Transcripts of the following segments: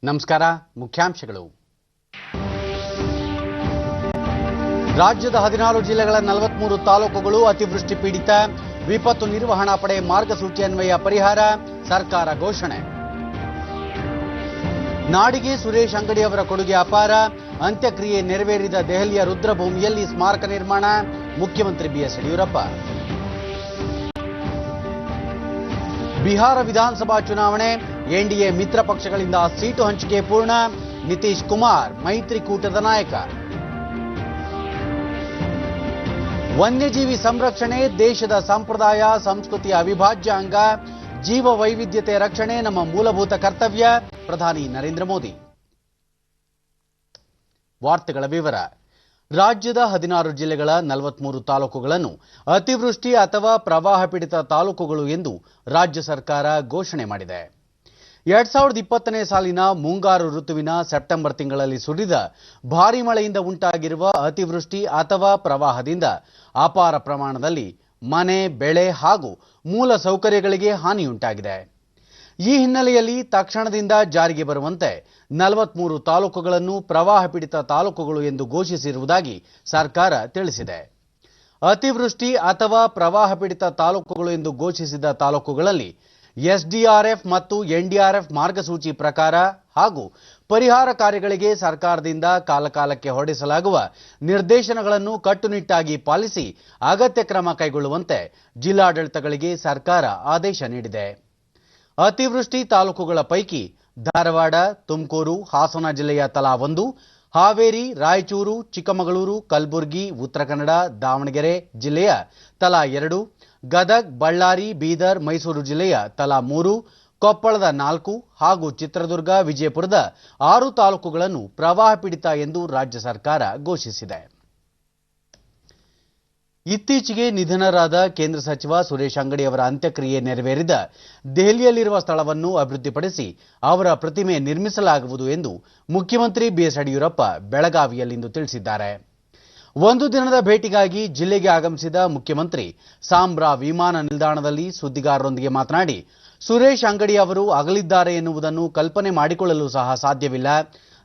ನಮಸ್ಕಾರ. ಮುಖ್ಯಾಂಶಗಳು. ರಾಜ್ಯದ 16 ಜಿಲ್ಲೆಗಳ 43 ತಾಲೂಕುಗಳು ಅತಿವೃಷ್ಟಿ ಪೀಡಿತ. ವಿಪತ್ತು ನಿರ್ವಹಣಾ ಪಡೆ ಮಾರ್ಗಸೂಚಿ ಅನ್ವಯ ಪರಿಹಾರ, ಸರ್ಕಾರ ಘೋಷಣೆ. ನಾಡಿಗೆ ಸುರೇಶ್ ಅಂಗಡಿ ಅವರ ಕೊಡುಗೆ ಅಪಾರ. ಅಂತ್ಯಕ್ರಿಯೆ ನೆರವೇರಿದ ದೆಹಲಿಯ ರುದ್ರಭೂಮಿಯಲ್ಲಿ ಸ್ಮಾರಕ ನಿರ್ಮಾಣ. ಮುಖ್ಯಮಂತ್ರಿ ಬಿಎಸ್ ಯಡಿಯೂರಪ್ಪ. ಬಿಹಾರ ವಿಧಾನಸಭಾ ಚುನಾವಣೆ, ಎನ್ಡಿಎ ಮಿತ್ರ ಪಕ್ಷಗಳಿಂದ ಸೀಟು ಹಂಚಿಕೆ ಪೂರ್ಣ. ನಿತೀಶ್ ಕುಮಾರ್ ಮೈತ್ರಿಕೂಟದ ನಾಯಕ. ವನ್ಯಜೀವಿ ಸಂರಕ್ಷಣೆ ದೇಶದ ಸಂಪ್ರದಾಯ ಸಂಸ್ಕೃತಿಯ ಅವಿಭಾಜ್ಯ ಅಂಗ. ಜೀವ ವೈವಿಧ್ಯತೆ ರಕ್ಷಣೆ ನಮ್ಮ ಮೂಲಭೂತ ಕರ್ತವ್ಯ. ಪ್ರಧಾನಿ ನರೇಂದ್ರ ಮೋದಿ. ವಾರ್ತೆಗಳ ವಿವರ. ರಾಜ್ಯದ 16 ಜಿಲ್ಲೆಗಳ 43 ತಾಲೂಕುಗಳನ್ನು ಅತಿವೃಷ್ಟಿ ಅಥವಾ ಪ್ರವಾಹ ಪೀಡಿತ ತಾಲೂಕುಗಳು ಎಂದು ರಾಜ್ಯ ಸರ್ಕಾರ ಘೋಷಣೆ ಮಾಡಿದೆ. 2020ನೇ ಸಾಲಿನ ಮುಂಗಾರು ಋತುವಿನ ಸೆಪ್ಟೆಂಬರ್ ತಿಂಗಳಲ್ಲಿ ಸುರಿದ ಭಾರೀ ಮಳೆಯಿಂದ ಉಂಟಾಗಿರುವ ಅತಿವೃಷ್ಟಿ ಅಥವಾ ಪ್ರವಾಹದಿಂದ ಅಪಾರ ಪ್ರಮಾಣದಲ್ಲಿ ಮನೆ, ಬೆಳೆ ಹಾಗೂ ಮೂಲ ಸೌಕರ್ಯಗಳಿಗೆ ಹಾನಿಯುಂಟಾಗಿದೆ. ಈ ಹಿನ್ನೆಲೆಯಲ್ಲಿ ತಕ್ಷಣದಿಂದ ಜಾರಿಗೆ ಬರುವಂತೆ 43 ತಾಲೂಕುಗಳನ್ನು ಪ್ರವಾಹ ಪೀಡಿತ ತಾಲೂಕುಗಳು ಎಂದು ಘೋಷಿಸಿರುವುದಾಗಿ ಸರ್ಕಾರ ತಿಳಿಸಿದೆ. ಅತಿವೃಷ್ಟಿ ಅಥವಾ ಪ್ರವಾಹ ಪೀಡಿತ ತಾಲೂಕುಗಳು ಎಂದು ಘೋಷಿಸಿದ ತಾಲೂಕುಗಳಲ್ಲಿ ಎಸ್ಡಿಆರ್ಎಫ್ ಮತ್ತು ಎನ್ಡಿಆರ್ಎಫ್ ಮಾರ್ಗಸೂಚಿ ಪ್ರಕಾರ ಹಾಗೂ ಪರಿಹಾರ ಕಾರ್ಯಗಳಿಗೆ ಸರ್ಕಾರದಿಂದ ಕಾಲಕಾಲಕ್ಕೆ ಹೊರಡಿಸಲಾಗುವ ನಿರ್ದೇಶನಗಳನ್ನು ಕಟ್ಟುನಿಟ್ಟಾಗಿ ಪಾಲಿಸಿ ಅಗತ್ಯ ಕ್ರಮ ಕೈಗೊಳ್ಳುವಂತೆ ಜಿಲ್ಲಾಡಳಿತಗಳಿಗೆ ಸರ್ಕಾರ ಆದೇಶ ನೀಡಿದೆ. ಅತಿವೃಷ್ಟಿ ತಾಲೂಕುಗಳ ಪೈಕಿ ಧಾರವಾಡ, ತುಮಕೂರು, ಹಾಸನ ಜಿಲ್ಲೆಯ ತಲಾ 1, ಹಾವೇರಿ, ರಾಯಚೂರು, ಚಿಕ್ಕಮಗಳೂರು, ಕಲಬುರಗಿ, ಉತ್ತರ ಕನ್ನಡ, ದಾವಣಗೆರೆ ಜಿಲ್ಲೆಯ ತಲಾ 2, ಗದಗ್, ಬಳ್ಳಾರಿ, ಬೀದರ್, ಮೈಸೂರು ಜಿಲ್ಲೆಯ ತಲಾ 3, ಕೊಪ್ಪಳದ 4 ಹಾಗೂ ಚಿತ್ರದುರ್ಗ, ವಿಜಯಪುರದ 6 ತಾಲೂಕುಗಳನ್ನು ಪ್ರವಾಹ ಪೀಡಿತ ಎಂದು ರಾಜ್ಯ ಸರ್ಕಾರ ಘೋಷಿಸಿದೆ. ಇತ್ತೀಚೆಗೆ ನಿಧನರಾದ ಕೇಂದ್ರ ಸಚಿವ ಸುರೇಶ್ ಅಂಗಡಿ ಅವರ ಅಂತ್ಯಕ್ರಿಯೆ ನೆರವೇರಿದ ದೆಹಲಿಯಲ್ಲಿರುವ ಸ್ಥಳವನ್ನು ಅಭಿವೃದ್ಧಿಪಡಿಸಿ ಅವರ ಪ್ರತಿಮೆ ನಿರ್ಮಿಸಲಾಗುವುದು ಎಂದು ಮುಖ್ಯಮಂತ್ರಿ ಬಿಎಸ್ ಯಡಿಯೂರಪ್ಪ ಬೆಳಗಾವಿಯಲ್ಲಿಂದು ತಿಳಿಸಿದ್ದಾರೆ. ಒಂದು ದಿನದ ಭೇಟಿಗಾಗಿ ಜಿಲ್ಲೆಗೆ ಆಗಮಿಸಿದ ಮುಖ್ಯಮಂತ್ರಿ ಸಾಂಬ್ರಾ ವಿಮಾನ ನಿಲ್ದಾಣದಲ್ಲಿ ಸುದ್ದಿಗಾರರೊಂದಿಗೆ ಮಾತನಾಡಿ, ಸುರೇಶ್ ಅಂಗಡಿ ಅವರು ಅಗಲಿದ್ದಾರೆ ಎನ್ನುವುದನ್ನು ಕಲ್ಪನೆ ಮಾಡಿಕೊಳ್ಳಲು ಸಹ ಸಾಧ್ಯವಿಲ್ಲ.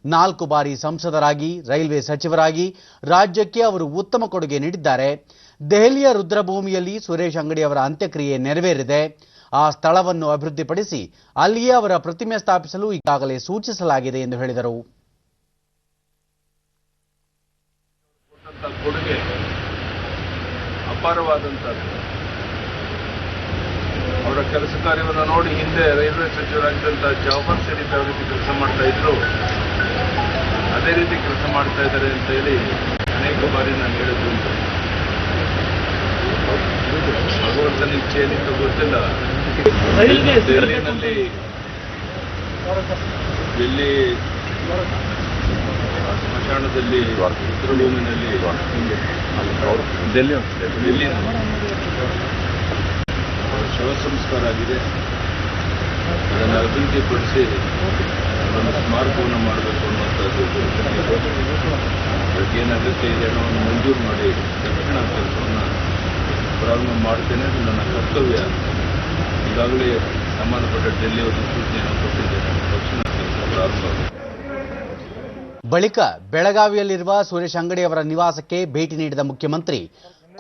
4 ಬಾರಿ ಸಂಸದರಾಗಿ, ರೈಲ್ವೆ ಸಚಿವರಾಗಿ ರಾಜ್ಯಕ್ಕೆ ಅವರು ಉತ್ತಮ ಕೊಡುಗೆ ನೀಡಿದ್ದಾರೆ. ದೆಹಲಿಯ ರುದ್ರಭೂಮಿಯಲ್ಲಿ ಸುರೇಶ್ ಅಂಗಡಿ ಅವರ ಅಂತ್ಯಕ್ರಿಯೆ ನೆರವೇರಿದೆ. ಆ ಸ್ಥಳವನ್ನು ಅಭಿವೃದ್ಧಿಪಡಿಸಿ ಅಲ್ಲಿಯೇ ಅವರ ಪ್ರತಿಮೆ ಸ್ಥಾಪಿಸಲು ಈಗಾಗಲೇ ಸೂಚಿಸಲಾಗಿದೆ ಎಂದು ಹೇಳಿದರು. ಕೊಡುಗೆ ಅಪಾರವಾದಂಥದ್ದು. ಅವರ ಕೆಲಸ ಕಾರ್ಯವನ್ನು ನೋಡಿ ಹಿಂದೆ ರೈಲ್ವೆ ಸಚಿವರಾಗಿದ್ದಂಥ ಜಾಫರ್ ಶರೀಫ್ ಯಾವ ರೀತಿ ಕೆಲಸ ಮಾಡ್ತಾ ಇದ್ರು ಅದೇ ರೀತಿ ಕೆಲಸ ಮಾಡ್ತಾ ಇದ್ದಾರೆ ಅಂತ ಹೇಳಿ ಅನೇಕ ಬಾರಿ ನಾನು ಹೇಳಿದ್ದುಂಟು. ಭಗವಂತನ ಇಚ್ಛೆ ಏನಿತ್ತು ಗೊತ್ತಿಲ್ಲ. ದೆಹಲಿಯಲ್ಲಿ ಸ್ಮಶಾನದಲ್ಲಿ ರುದ್ರಭೂಮಿನಲ್ಲಿ ಡೆಲ್ಲಿ ಶವ ಸಂಸ್ಕಾರ ಆಗಿದೆ. ಅದನ್ನು ಅಭಿವೃದ್ಧಿಪಡಿಸಿ ಒಂದು ಸ್ಮಾರಕವನ್ನು ಮಾಡಬೇಕು ಅನ್ನುವಂಥದ್ದು ಏನು ಅಗತ್ಯ ಇದೆ ಅನ್ನೋವನ್ನು ಮಂಜೂರು ಮಾಡಿ ತಕ್ಷಣ ಕೆಲಸವನ್ನು ಪ್ರಾರಂಭ ಮಾಡ್ತೇನೆ. ಅದು ನನ್ನ ಕರ್ತವ್ಯ. ಈಗಾಗಲೇ ಸಂಬಂಧಪಟ್ಟ ಡೆಲ್ಲಿಯವರಿಗೆ ಸೂಚನೆಯನ್ನು ಕೊಟ್ಟಿದ್ದೇನೆ. ತಕ್ಷಣ ಕೆಲಸ ಪ್ರಾರಂಭ. ಬಳಿಕ ಬೆಳಗಾವಿಯಲ್ಲಿರುವ ಸುರೇಶ್ ಅಂಗಡಿ ಅವರ ನಿವಾಸಕ್ಕೆ ಭೇಟಿ ನೀಡಿದ ಮುಖ್ಯಮಂತ್ರಿ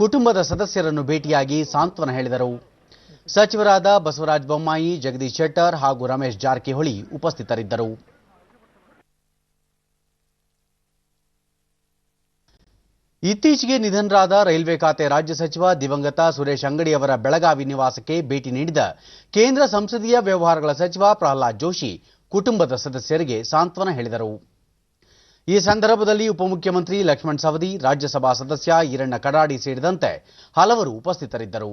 ಕುಟುಂಬದ ಸದಸ್ಯರನ್ನು ಭೇಟಿಯಾಗಿ ಸಾಂತ್ವನ ಹೇಳಿದರು. ಸಚಿವರಾದ ಬಸವರಾಜ ಬೊಮ್ಮಾಯಿ, ಜಗದೀಶ್ ಶೆಟ್ಟರ್ ಹಾಗೂ ರಮೇಶ್ ಜಾರಕಿಹೊಳಿ ಉಪಸ್ಥಿತರಿದ್ದರು. ಇತ್ತೀಚೆಗೆ ನಿಧನರಾದ ರೈಲ್ವೆ ಖಾತೆ ರಾಜ್ಯ ಸಚಿವ ದಿವಂಗತ ಸುರೇಶ್ ಅಂಗಡಿ ಅವರ ಬೆಳಗಾವಿ ನಿವಾಸಕ್ಕೆ ಭೇಟಿ ನೀಡಿದ ಕೇಂದ್ರ ಸಂಸದೀಯ ವ್ಯವಹಾರಗಳ ಸಚಿವ ಪ್ರಹ್ಲಾದ್ ಜೋಶಿ ಕುಟುಂಬದ ಸದಸ್ಯರಿಗೆ ಸಾಂತ್ವನ ಹೇಳಿದರು. ಈ ಸಂದರ್ಭದಲ್ಲಿ ಉಪಮುಖ್ಯಮಂತ್ರಿ ಲಕ್ಷ್ಮಣ ಸವದಿ, ರಾಜ್ಯಸಭಾ ಸದಸ್ಯ ಈರಣ್ಣ ಕಡಾಡಿ ಸೇರಿದಂತೆ ಹಲವರು ಉಪಸ್ಥಿತರಿದ್ದರು.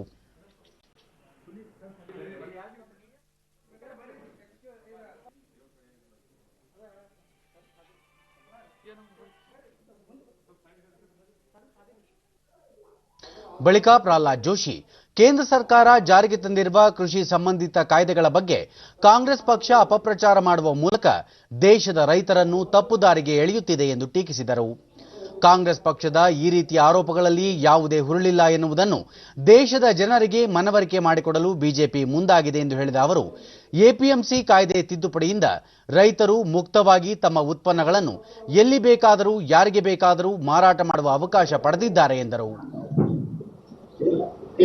ಬಳಿಕ ಪ್ರಹ್ಲಾದ್ ಜೋಶಿ ಕೇಂದ್ರ ಸರ್ಕಾರ ಜಾರಿಗೆ ತಂದಿರುವ ಕೃಷಿ ಸಂಬಂಧಿತ ಕಾಯ್ದೆಗಳ ಬಗ್ಗೆ ಕಾಂಗ್ರೆಸ್ ಪಕ್ಷ ಅಪಪ್ರಚಾರ ಮಾಡುವ ಮೂಲಕ ದೇಶದ ರೈತರನ್ನು ತಪ್ಪು ದಾರಿಗೆ ಎಳೆಯುತ್ತಿದೆ ಎಂದು ಟೀಕಿಸಿದರು. ಕಾಂಗ್ರೆಸ್ ಪಕ್ಷದ ಈ ರೀತಿಯ ಆರೋಪಗಳಲ್ಲಿ ಯಾವುದೇ ಹುರುಳಿಲ್ಲ ಎನ್ನುವುದನ್ನು ದೇಶದ ಜನರಿಗೆ ಮನವರಿಕೆ ಮಾಡಿಕೊಡಲು ಬಿಜೆಪಿ ಮುಂದಾಗಿದೆ ಎಂದು ಹೇಳಿದ ಅವರು, ಎಪಿಎಂಸಿ ಕಾಯ್ದೆ ತಿದ್ದುಪಡಿಯಿಂದ ರೈತರು ಮುಕ್ತವಾಗಿ ತಮ್ಮ ಉತ್ಪನ್ನಗಳನ್ನು ಎಲ್ಲಿ ಬೇಕಾದರೂ ಯಾರಿಗೆ ಬೇಕಾದರೂ ಮಾರಾಟ ಮಾಡುವ ಅವಕಾಶ ಪಡೆದಿದ್ದಾರೆ ಎಂದರು.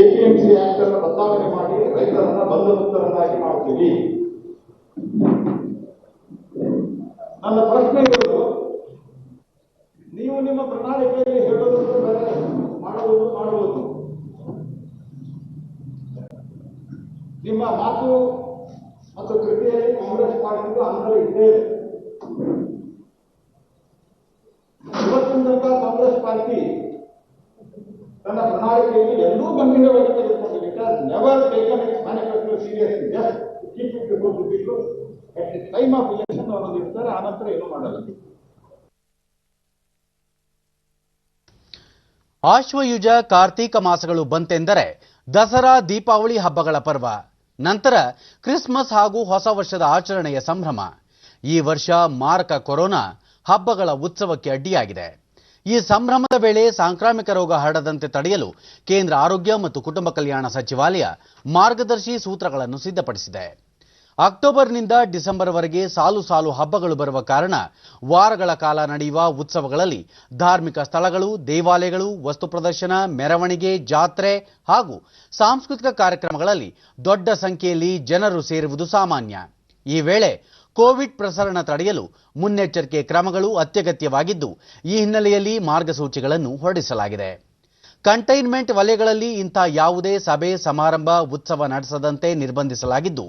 ಎಪಿಎಂಸಿ ಆಕ್ಟ್ ಅನ್ನು ಬದಲಾವಣೆ ಮಾಡಿ ರೈತರನ್ನ ಬಂಧಮುಕ್ತರನ್ನಾಗಿ ಮಾಡ್ತೀವಿ. ನನ್ನ ಪ್ರಶ್ನೆ ಇರೋದು, ನೀವು ನಿಮ್ಮ ಪ್ರಣಾಳಿಕೆಯಲ್ಲಿ ಹೇಳುವುದು ಬೇರೆ, ಮಾಡುವುದು ನಿಮ್ಮ ಮಾತು ಮತ್ತು ಕೃತಿಯಲ್ಲಿ ಕಾಂಗ್ರೆಸ್ ಪಾರ್ಟಿಗೂ ಅಂತರ ಇದ್ದೇ ಇದೆ. ಇವತ್ತಿನ ತನಕ ಕಾಂಗ್ರೆಸ್ ಪಾರ್ಟಿ ತನ್ನ ಪ್ರಣಾಳಿಕೆಯಲ್ಲಿ ಎಲ್ಲೂ ಗಂಭೀರವಾಗಿ ತೆಗೆದುಕೊಂಡಿದೆ. It has never taken it's manifesto seriously. Just keep it before the people. At the time of election ಅವರನ್ನು ಇರ್ತಾರೆ, ಆನಂತರ ಏನೂ ಮಾಡಲ್ಲ. ಆಶ್ವಯುಜ ಕಾರ್ತೀಕ ಮಾಸಗಳು ಬಂತೆಂದರೆ ದಸರಾ, ದೀಪಾವಳಿ ಹಬ್ಬಗಳ ಪರ್ವ, ನಂತರ ಕ್ರಿಸ್ಮಸ್ ಹಾಗೂ ಹೊಸ ವರ್ಷದ ಆಚರಣೆಯ ಸಂಭ್ರಮ. ಈ ವರ್ಷ ಮಾರಕ ಕೊರೋನಾ ಹಬ್ಬಗಳ ಉತ್ಸವಕ್ಕೆ ಅಡ್ಡಿಯಾಗಿದೆ. ಈ ಸಂಭ್ರಮದ ವೇಳೆ ಸಾಂಕ್ರಾಮಿಕ ರೋಗ ಹರಡದಂತೆ ತಡೆಯಲು ಕೇಂದ್ರ ಆರೋಗ್ಯ ಮತ್ತು ಕುಟುಂಬ ಕಲ್ಯಾಣ ಸಚಿವಾಲಯ ಮಾರ್ಗದರ್ಶಿ ಸೂತ್ರಗಳನ್ನು ಸಿದ್ಧಪಡಿಸಿದೆ. ಅಕ್ಟೋಬರ್ನಿಂದ ಡಿಸೆಂಬರ್ವರೆಗೆ ಸಾಲು ಸಾಲು ಹಬ್ಬಗಳು ಬರುವ ಕಾರಣ ವಾರಗಳ ಕಾಲ ನಡೆಯುವ ಉತ್ಸವಗಳಲ್ಲಿ ಧಾರ್ಮಿಕ ಸ್ಥಳಗಳು, ದೇವಾಲಯಗಳು, ವಸ್ತು ಪ್ರದರ್ಶನ, ಮೆರವಣಿಗೆ, ಜಾತ್ರೆ ಹಾಗೂ ಸಾಂಸ್ಕೃತಿಕ ಕಾರ್ಯಕ್ರಮಗಳಲ್ಲಿ ದೊಡ್ಡ ಸಂಖ್ಯೆಯಲ್ಲಿ ಜನರು ಸೇರುವುದು ಸಾಮಾನ್ಯ. ಈ ವೇಳೆ ಕೋವಿಡ್ ಪ್ರಸರಣ ತಡೆಯಲು ಮುನ್ನೆಚ್ಚರಿಕೆ ಕ್ರಮಗಳು ಅತ್ಯಗತ್ಯವಾಗಿದ್ದು, ಈ ಹಿನ್ನೆಲೆಯಲ್ಲಿ ಮಾರ್ಗಸೂಚಿಗಳನ್ನು ಹೊರಡಿಸಲಾಗಿದೆ. ಕಂಟೈನ್ಮೆಂಟ್ ವಲಯಗಳಲ್ಲಿ ಇಂಥ ಯಾವುದೇ ಸಭೆ, ಸಮಾರಂಭ, ಉತ್ಸವ ನಡೆಸದಂತೆ ನಿರ್ಬಂಧಿಸಲಾಗಿದ್ದು,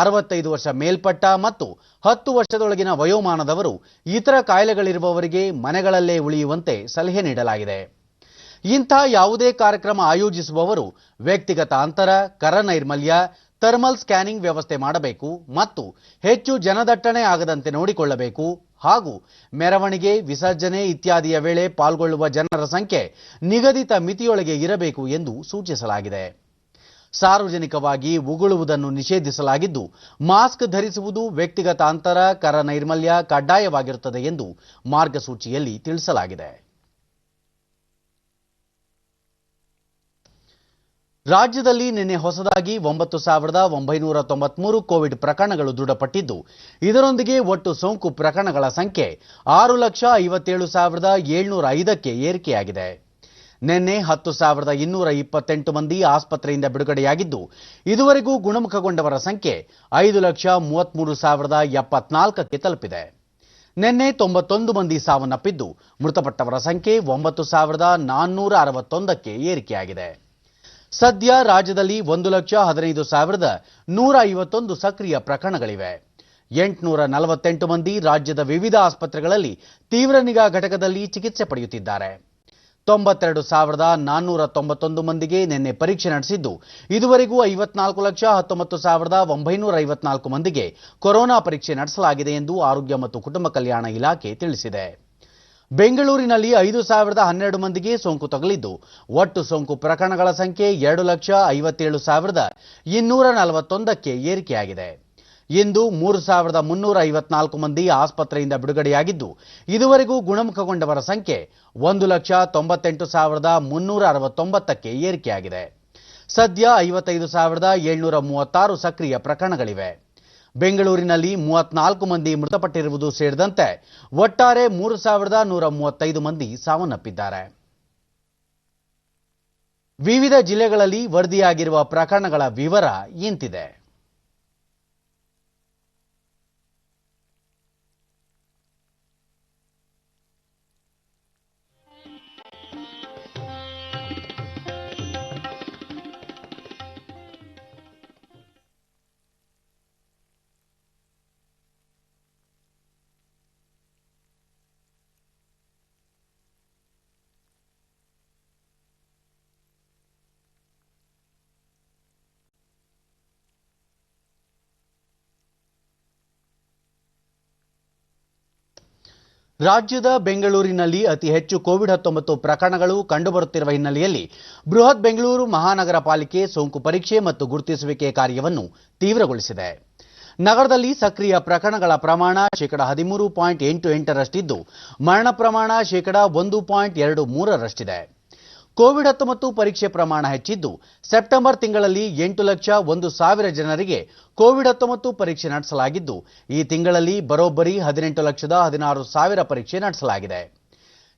65 ವರ್ಷ ಮೇಲ್ಪಟ್ಟ ಮತ್ತು 10 ವರ್ಷದೊಳಗಿನ ವಯೋಮಾನದವರು, ಇತರ ಕಾಯಿಲೆಗಳಿರುವವರಿಗೆ ಮನೆಗಳಲ್ಲೇ ಉಳಿಯುವಂತೆ ಸಲಹೆ ನೀಡಲಾಗಿದೆ. ಇಂಥ ಯಾವುದೇ ಕಾರ್ಯಕ್ರಮ ಆಯೋಜಿಸುವವರು ವ್ಯಕ್ತಿಗತ ಅಂತರ, ಕರನೈರ್ಮಲ್ಯ, ಥರ್ಮಲ್ ಸ್ಕ್ಯಾನಿಂಗ್ ವ್ಯವಸ್ಥೆ ಮಾಡಬೇಕು ಮತ್ತು ಹೆಚ್ಚು ಜನದಟ್ಟಣೆ ಆಗದಂತೆ ನೋಡಿಕೊಳ್ಳಬೇಕು ಹಾಗೂ ಮೆರವಣಿಗೆ, ವಿಸರ್ಜನೆ ಇತ್ಯಾದಿಯ ವೇಳೆ ಪಾಲ್ಗೊಳ್ಳುವ ಜನರ ಸಂಖ್ಯೆ ನಿಗದಿತ ಮಿತಿಯೊಳಗೆ ಇರಬೇಕು ಎಂದು ಸೂಚಿಸಲಾಗಿದೆ. ಸಾರ್ವಜನಿಕವಾಗಿ ಉಗುಳುವುದನ್ನು ನಿಷೇಧಿಸಲಾಗಿದ್ದು, ಮಾಸ್ಕ್ ಧರಿಸುವುದು, ವ್ಯಕ್ತಿಗತ ಅಂತರ, ಕರನೈರ್ಮಲ್ಯ ಕಡ್ಡಾಯವಾಗಿರುತ್ತದೆ ಎಂದು ಮಾರ್ಗಸೂಚಿಯಲ್ಲಿ ತಿಳಿಸಲಾಗಿದೆ. ರಾಜ್ಯದಲ್ಲಿ ನಿನ್ನೆ ಹೊಸದಾಗಿ 9,993 ಕೋವಿಡ್ ಪ್ರಕರಣಗಳು ದೃಢಪಟ್ಟಿದ್ದು, ಇದರೊಂದಿಗೆ ಒಟ್ಟು ಸೋಂಕು ಪ್ರಕರಣಗಳ ಸಂಖ್ಯೆ 6,57,705ಕ್ಕೆ ಏರಿಕೆಯಾಗಿದೆ. ನಿನ್ನೆ 10,228 ಮಂದಿ ಆಸ್ಪತ್ರೆಯಿಂದ ಬಿಡುಗಡೆಯಾಗಿದ್ದು, ಇದುವರೆಗೂ ಗುಣಮುಖಗೊಂಡವರ ಸಂಖ್ಯೆ 5,33,074ಕ್ಕೆ ತಲುಪಿದೆ. ನಿನ್ನೆ 91 ಮಂದಿ ಸಾವನ್ನಪ್ಪಿದ್ದು, ಮೃತಪಟ್ಟವರ ಸಂಖ್ಯೆ 9,461ಕ್ಕೆ ಏರಿಕೆಯಾಗಿದೆ. ಸದ್ಯ ರಾಜ್ಯದಲ್ಲಿ 1,15,151 ಸಕ್ರಿಯ ಪ್ರಕರಣಗಳಿವೆ. 848 ಮಂದಿ ರಾಜ್ಯದ ವಿವಿಧ ಆಸ್ಪತ್ರೆಗಳಲ್ಲಿ ತೀವ್ರ ನಿಗಾ ಘಟಕದಲ್ಲಿ ಚಿಕಿತ್ಸೆ ಪಡೆಯುತ್ತಿದ್ದಾರೆ. 92,491 ಮಂದಿಗೆ ನಿನ್ನೆ ಪರೀಕ್ಷೆ ನಡೆಸಿದ್ದು, ಇದುವರೆಗೂ 54,19,954 ಮಂದಿಗೆ ಕೊರೋನಾ ಪರೀಕ್ಷೆ ನಡೆಸಲಾಗಿದೆ ಎಂದು ಆರೋಗ್ಯ ಮತ್ತು ಕುಟುಂಬ ಕಲ್ಯಾಣ ಇಲಾಖೆ ತಿಳಿಸಿದೆ. ಬೆಂಗಳೂರಿನಲ್ಲಿ 5,012 ಮಂದಿಗೆ ಸೋಂಕು ತಗುಲಿದ್ದು, ಒಟ್ಟು ಸೋಂಕು ಪ್ರಕರಣಗಳ ಸಂಖ್ಯೆ 2,57,241ಕ್ಕೆ ಏರಿಕೆಯಾಗಿದೆ. ಇಂದು 3,354 ಮಂದಿ ಆಸ್ಪತ್ರೆಯಿಂದ ಬಿಡುಗಡೆಯಾಗಿದ್ದು, ಇದುವರೆಗೂ ಗುಣಮುಖಗೊಂಡವರ ಸಂಖ್ಯೆ 1,98,369ಕ್ಕೆ ಏರಿಕೆಯಾಗಿದೆ. ಸದ್ಯ 55,736 ಸಕ್ರಿಯ ಪ್ರಕರಣಗಳಿವೆ. ಬೆಂಗಳೂರಿನಲ್ಲಿ 34 ಮಂದಿ ಮೃತಪಟ್ಟಿರುವುದು ಸೇರಿದಂತೆ ಒಟ್ಟಾರೆ 3,135 ಮಂದಿ ಸಾವನ್ನಪ್ಪಿದ್ದಾರೆ. ವಿವಿಧ ಜಿಲ್ಲೆಗಳಲ್ಲಿ ವರದಿಯಾಗಿರುವ ಪ್ರಕರಣಗಳ ವಿವರ ಇಂತಿದೆ. ರಾಜ್ಯದ ಬೆಂಗಳೂರಿನಲ್ಲಿ ಅತಿ ಹೆಚ್ಚು ಕೋವಿಡ್-19 ಪ್ರಕರಣಗಳು ಕಂಡುಬರುತ್ತಿರುವ ಹಿನ್ನೆಲೆಯಲ್ಲಿ ಬೃಹತ್ ಬೆಂಗಳೂರು ಮಹಾನಗರ ಪಾಲಿಕೆ ಸೋಂಕು ಪರೀಕ್ಷೆ ಮತ್ತು ಗುರುತಿಸುವಿಕೆ ಕಾರ್ಯವನ್ನು ತೀವ್ರಗೊಳಿಸಿದೆ. ನಗರದಲ್ಲಿ ಸಕ್ರಿಯ ಪ್ರಕರಣಗಳ ಪ್ರಮಾಣ 13.88ರಷ್ಟಿದ್ದು, ಮರಣ ಪ್ರಮಾಣ 1.23ರಷ್ಟಿದೆ. ಕೋವಿಡ್-19 ಪರೀಕ್ಷೆ ಪ್ರಮಾಣ ಹೆಚ್ಚಿದ್ದು, ಸೆಪ್ಟೆಂಬರ್ ತಿಂಗಳಲ್ಲಿ 8,01,000 ಜನರಿಗೆ ಕೋವಿಡ್-19 ಪರೀಕ್ಷೆ ನಡೆಸಲಾಗಿದ್ದು, ಈ ತಿಂಗಳಲ್ಲಿ ಬರೋಬ್ಬರಿ 18,16,000 ಪರೀಕ್ಷೆ ನಡೆಸಲಾಗಿದೆ.